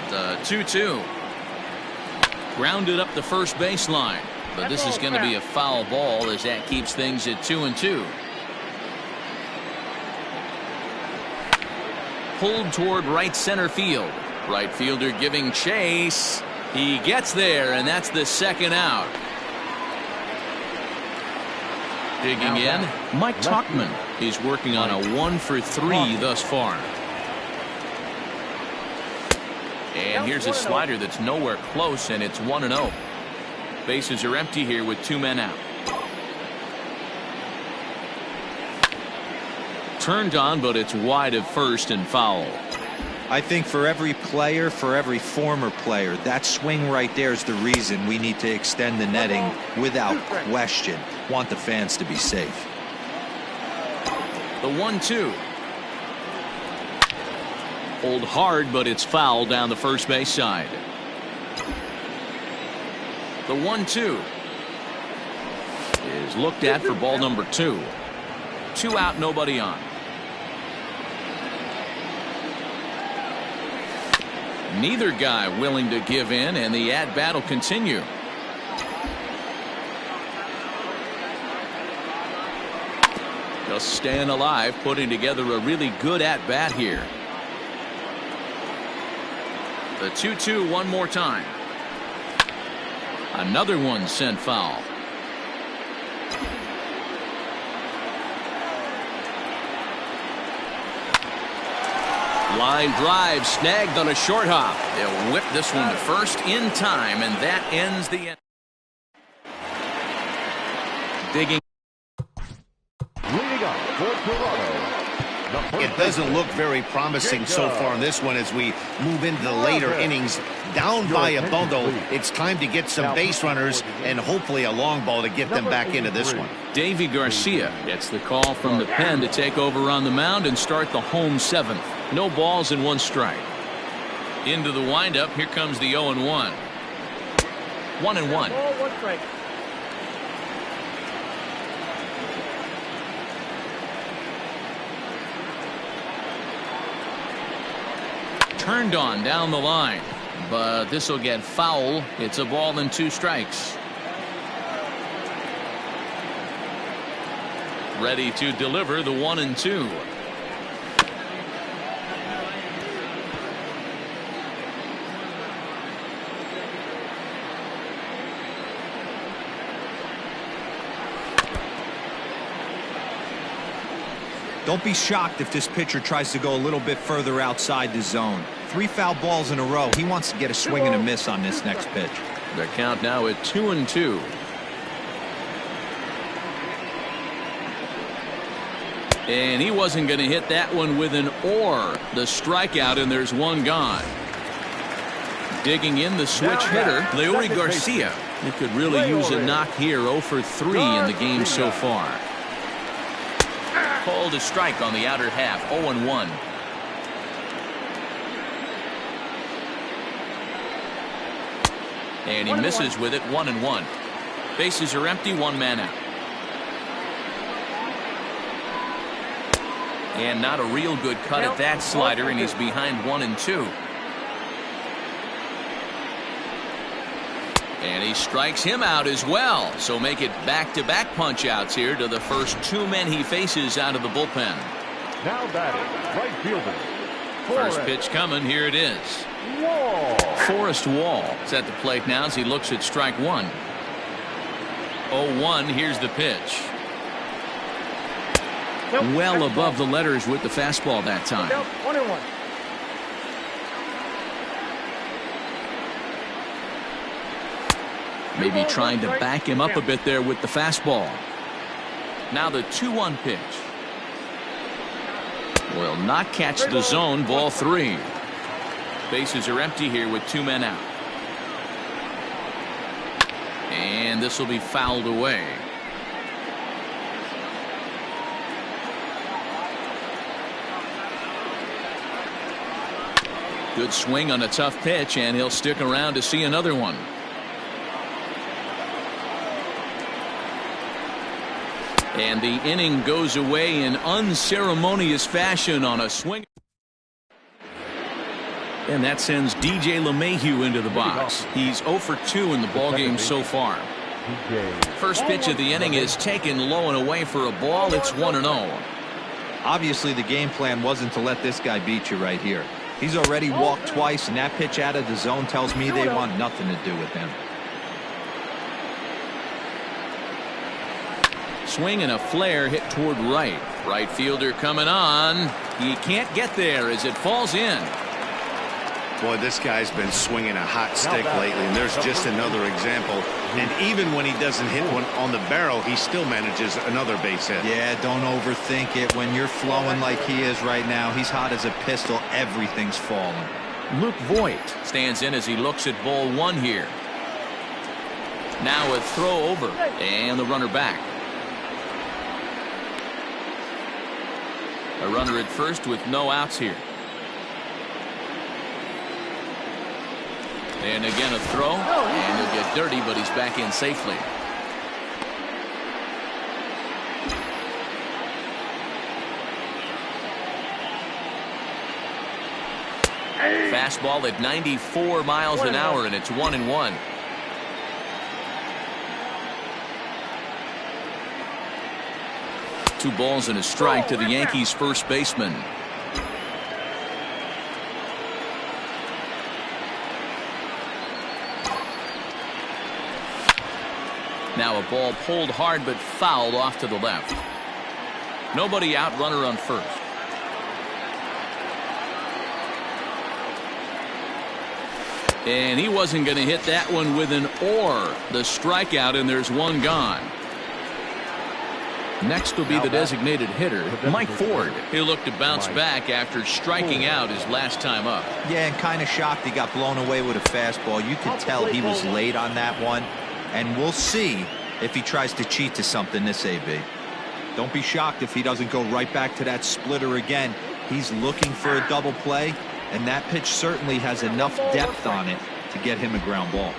The 2-2. Grounded up the first baseline, but this is going to be a foul ball as that keeps things at 2-2. Pulled toward right center field. Right fielder giving chase. He gets there, and that's the 2nd out. Digging in, Mike Tauchman. He's working on a 1 for 3 thus far. And here's a slider that's nowhere close, and it's 1-0. Bases are empty here with 2 men out. Turned on, but it's wide of first and foul. I think for every player, for every former player, that swing right there is the reason we need to extend the netting without question. Want the fans to be safe. The 1-2. Hold hard, but it's foul down the first base side. The 1-2 is looked at for ball number 2. 2 out, nobody on. Neither guy willing to give in, and the at-bat will continue. Just staying alive, putting together a really good at-bat here. The 2-2 one more time. Another one sent foul. Line drive snagged on a short hop. They'll whip this one to first in time, and that ends the end. Digging. Leading up for Toronto. It doesn't look very promising so far in this one as we move into the later innings. Down by a bundle, it's time to get some base runners and hopefully a long ball to get them back into this one. Davy Garcia gets the call from the pen to take over on the mound and start the home 7th. No balls and 1 strike. Into the windup, here comes the 0-1. 1-1. Ball, 1 strike. Turned on down the line, but this will get foul. It's a ball and 2 strikes. Ready to deliver the 1-2. Don't be shocked if this pitcher tries to go a little bit further outside the zone. 3 foul balls in a row. He wants to get a swing and a miss on this next pitch. The count now at 2-2. And he wasn't going to hit that one with an or. The strikeout, and there's one gone. Digging in the switch hitter, Leury Garcia. He could really use a knock here. 0 for 3 in the game so far. Called a strike on the outer half. 0-1. And he misses with it. 1-1. Bases are empty. 1 man out. And not a real good cut at that slider, and he's behind 1-2. And he strikes him out as well. So make it back-to-back punch-outs here to the first 2 men he faces out of the bullpen. Now batting, right fielder. First pitch coming. Here it is. Forrest Wall is at the plate now as he looks at strike 1. 0-1. Here's the pitch. Well above the letters with the fastball that time. 1-1. Maybe trying to back him up a bit there with the fastball. Now the 2-1 pitch. Will not catch the zone. Ball 3. Bases are empty here with 2 men out. And this will be fouled away. Good swing on a tough pitch, and he'll stick around to see another one. And the inning goes away in unceremonious fashion on a swing. And that sends DJ LeMahieu into the box. He's 0 for 2 in the ballgame so far. First pitch of the inning is taken low and away for a ball. It's 1-0. Obviously, the game plan wasn't to let this guy beat you right here. He's already walked twice, and that pitch out of the zone tells me they want nothing to do with him. Swing and a flare hit toward right. Right fielder coming on. He can't get there as it falls in. Boy, this guy's been swinging a hot stick lately, and there's just another example. And even when he doesn't hit one on the barrel, he still manages another base hit. Yeah, don't overthink it. When you're flowing like he is right now, he's hot as a pistol. Everything's falling. Luke Voigt stands in as he looks at ball 1 here. Now a throw over, and the runner back. A runner at first with no outs here. And again a throw, and he'll get dirty, but he's back in safely. Fastball at 94 miles an hour, and it's 1-1. Two balls and a strike to the Yankees first baseman. Now a ball pulled hard but fouled off to the left. Nobody out, runner on first. And he wasn't going to hit that one with an or. The strikeout, and there's one gone. Next will be the designated hitter, Mike Ford. He'll look to bounce back after striking out his last time up. Yeah, and kind of shocked he got blown away with a fastball. You could tell he was late on that one. And we'll see if he tries to cheat to something this AB. Don't be shocked if he doesn't go right back to that splitter again. He's looking for a double play, and that pitch certainly has enough depth on it to get him a ground ball.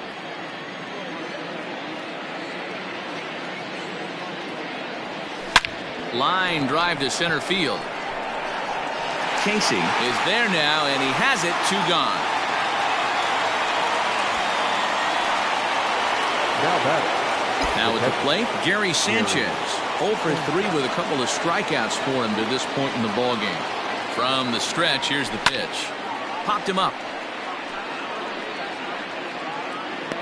Line drive to center field. Casey is there now, and he has it. 2 gone. Now at the plate, Gary Sanchez. 0 for 3 with a couple of strikeouts for him to this point in the ballgame. From the stretch, here's the pitch. Popped him up.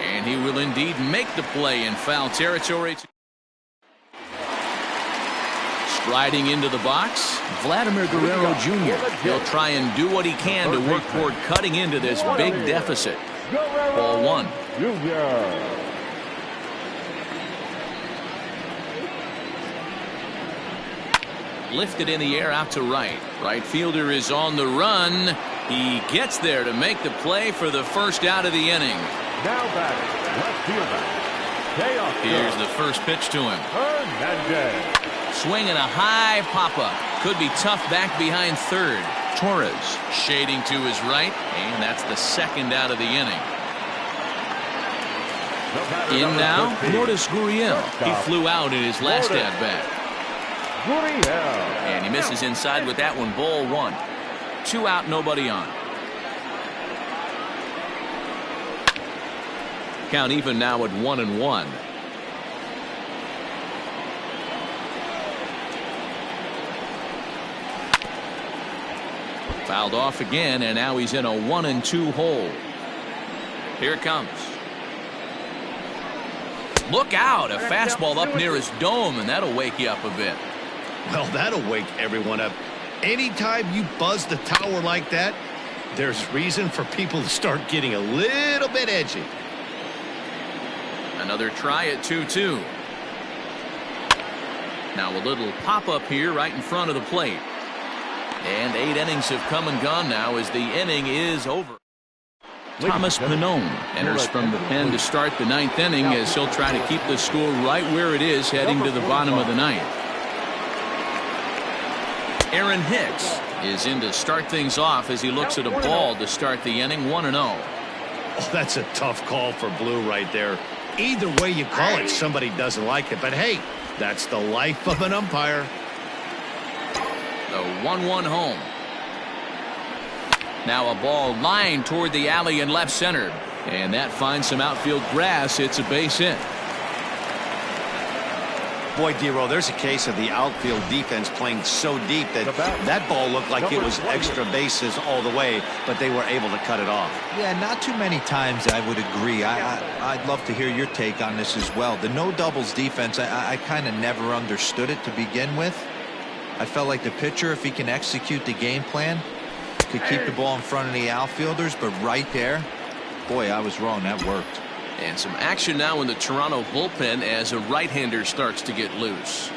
And he will indeed make the play in foul territory. Striding into the box, Vladimir Guerrero Jr. He'll try and do what he can to work toward cutting into this big deficit. Ball one. Lifted in the air out to right. Right fielder is on the run. He gets there to make the play for the first out of the inning. Now batting, left fielder. Here's the first pitch to him. Swinging a high pop-up. Could be tough back behind third. Torres shading to his right, and that's the second out of the inning. In now, Lourdes Gurriel. He flew out in his last at-bat. And he misses inside with that one. Ball one. 2 out, nobody on. Count even now at 1-1. Fouled off again, and now he's in a 1-2 hole. Here it comes. Look out, a fastball up near his dome, and that'll wake you up a bit. Well, that'll wake everyone up. Anytime you buzz the tower like that, there's reason for people to start getting a little bit edgy. Another try at 2-2. Now a little pop-up here right in front of the plate. And 8 innings have come and gone now as the inning is over. Thomas Pannone enters from the pen to start the 9th inning as he'll try to keep the score right where it is heading to the bottom of the 9th. Aaron Hicks is in to start things off as he looks at a ball to start the inning. 1-0. Oh, that's a tough call for Blue right there. Either way you call it, somebody doesn't like it. But hey, that's the life of an umpire. The 1-1 home. Now a ball lined toward the alley in left center. And that finds some outfield grass. It's a base hit. Boy, D-Row, there's a case of the outfield defense playing so deep that that ball looked like it was extra bases all the way, but they were able to cut it off. Yeah, not too many times I would agree. I'd love to hear your take on this as well. The no doubles defense, I kind of never understood it to begin with. I felt like the pitcher, if he can execute the game plan, could keep the ball in front of the outfielders, but right there, boy, I was wrong. That worked. And some action now in the Toronto bullpen as a right-hander starts to get loose.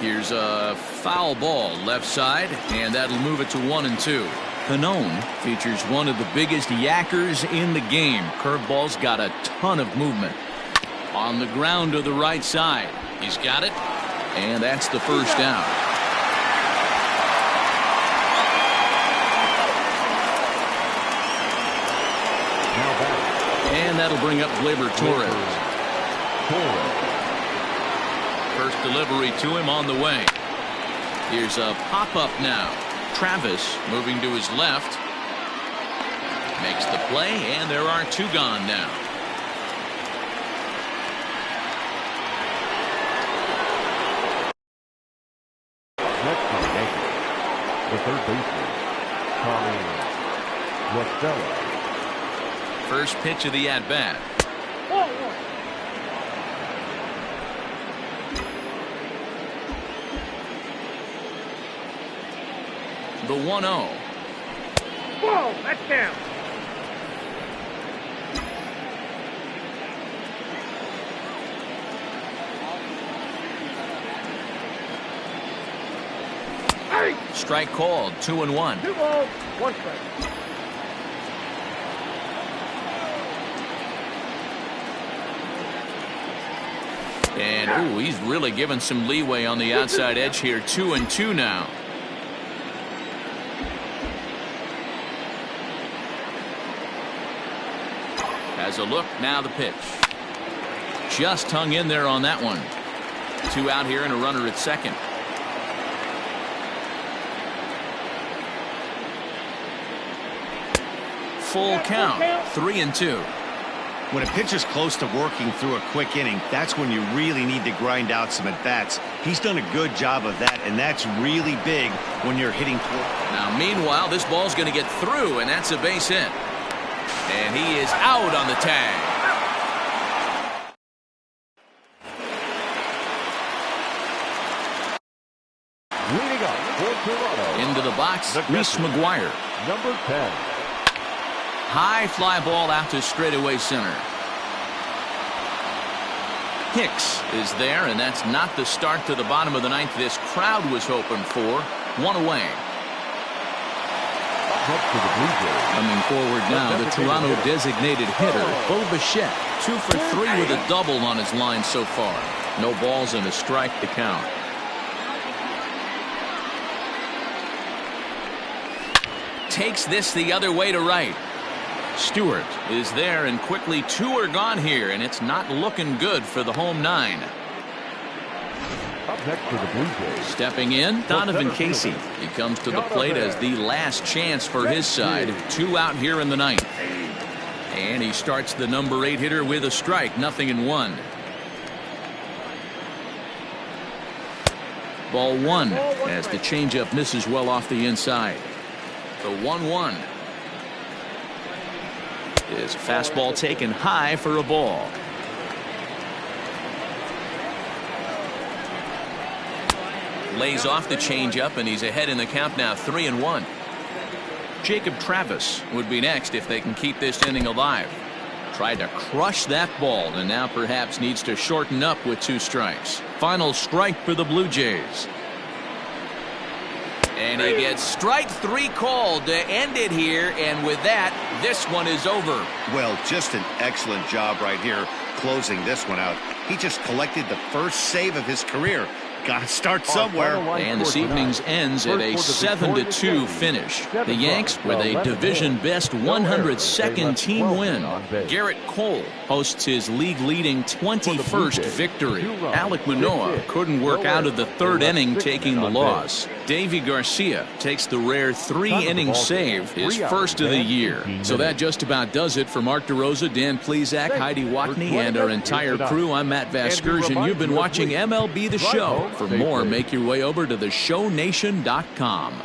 Here's a foul ball left side, and that'll move it to 1-2. Pannone features one of the biggest yackers in the game. Curveball's got a ton of movement. On the ground to the right side. He's got it, and that's the first out. And that'll bring up Gleyber Torres. First delivery to him on the way. Here's a pop-up now. Travis moving to his left. Makes the play, and there are 2 gone now. Next to the Yankees, the third baseman, Tommy Marcelo. First pitch of the at-bat. The 1-0. Whoa, that's down. Strike called. 2-1. 2 balls, 1 strike. And ooh, he's really given some leeway on the outside edge here. 2-2 now. Has a look, now the pitch. Just hung in there on that one. 2 out here and a runner at second. Full count. 3-2. When a pitcher's close to working through a quick inning, that's when you really need to grind out some at-bats. He's done a good job of that, and that's really big when you're hitting. Now, meanwhile, this ball's going to get through, and that's a base hit. And he is out on the tag. For Toronto, Into the box, the Reese catcher, McGuire. number 10. High fly ball out to straightaway center. Hicks is there, and that's not the start to the bottom of the ninth this crowd was hoping for. One away. Up to the Blue Jays. Coming forward now, the Toronto designated hitter, Bo Bichette. 2 for 3 with a double on his line so far. No balls and a strike to count. Takes this the other way to right. Stewart is there, and quickly 2 are gone here, and it's not looking good for the home 9. Up next for the Blue Jays. Stepping in, Donovan Casey. He comes to the plate as the last chance for his side. 2 out here in the ninth. And he starts the number 8 hitter with a strike, 0-1. Ball 1 as the changeup misses well off the inside. The 1-1 is a fastball taken high for a ball. Lays off the changeup, and he's ahead in the count now, 3-1. Jacob Travis would be next if they can keep this inning alive. Tried to crush that ball, and now perhaps needs to shorten up with 2 strikes. Final strike for the Blue Jays. And he gets strike 3 called to end it here, and with that, this one is over. Well, just an excellent job right here closing this one out. He just collected the first save of his career. Got to start somewhere. And this evening's ends at a 7-2 finish. The Yanks with a division-best 102nd team win. Garrett Cole hosts his league-leading 21st victory. Alek Manoah couldn't work out of the 3rd inning, taking the loss. Davy Garcia takes the rare 3-inning save, his first of the year. So that just about does it for Mark DeRosa, Dan Plesac, Heidi Watney, and our entire crew. I'm Matt Vasgersian. You've been watching MLB The Show. For more, make your way over to theshownation.com.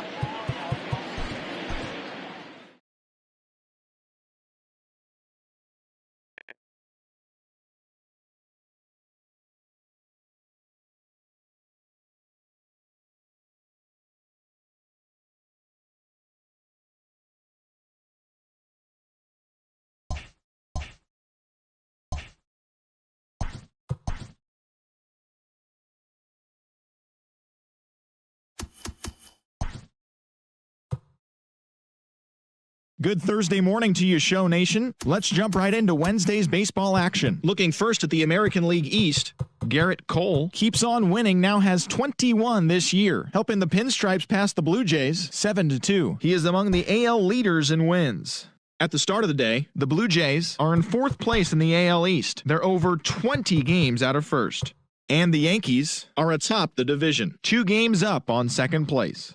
Good Thursday morning to you, Show Nation. Let's jump right into Wednesday's baseball action. Looking first at the American League East, Garrett Cole keeps on winning, now has 21 this year, helping the Pinstripes pass the Blue Jays 7-2. He is among the AL leaders in wins. At the start of the day, the Blue Jays are in 4th place in the AL East. They're over 20 games out of first. And the Yankees are atop the division, 2 games up on 2nd place.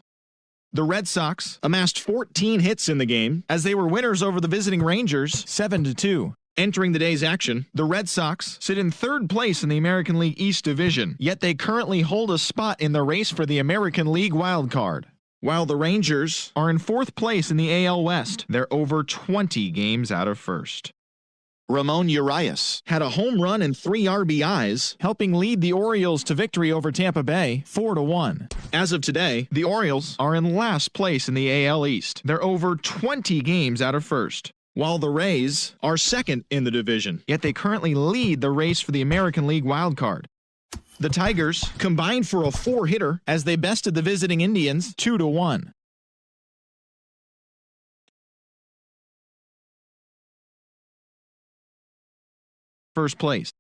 The Red Sox amassed 14 hits in the game as they were winners over the visiting Rangers 7-2. Entering the day's action, the Red Sox sit in 3rd place in the American League East Division, yet they currently hold a spot in the race for the American League wild card. While the Rangers are in 4th place in the AL West, they're over 20 games out of first. Ramon Urias had a home run and 3 RBIs, helping lead the Orioles to victory over Tampa Bay 4-1. As of today, the Orioles are in last place in the AL East. They're over 20 games out of first, while the Rays are 2nd in the division, yet they currently lead the race for the American League wildcard. The Tigers combined for a 4-hitter as they bested the visiting Indians 2-1. First place.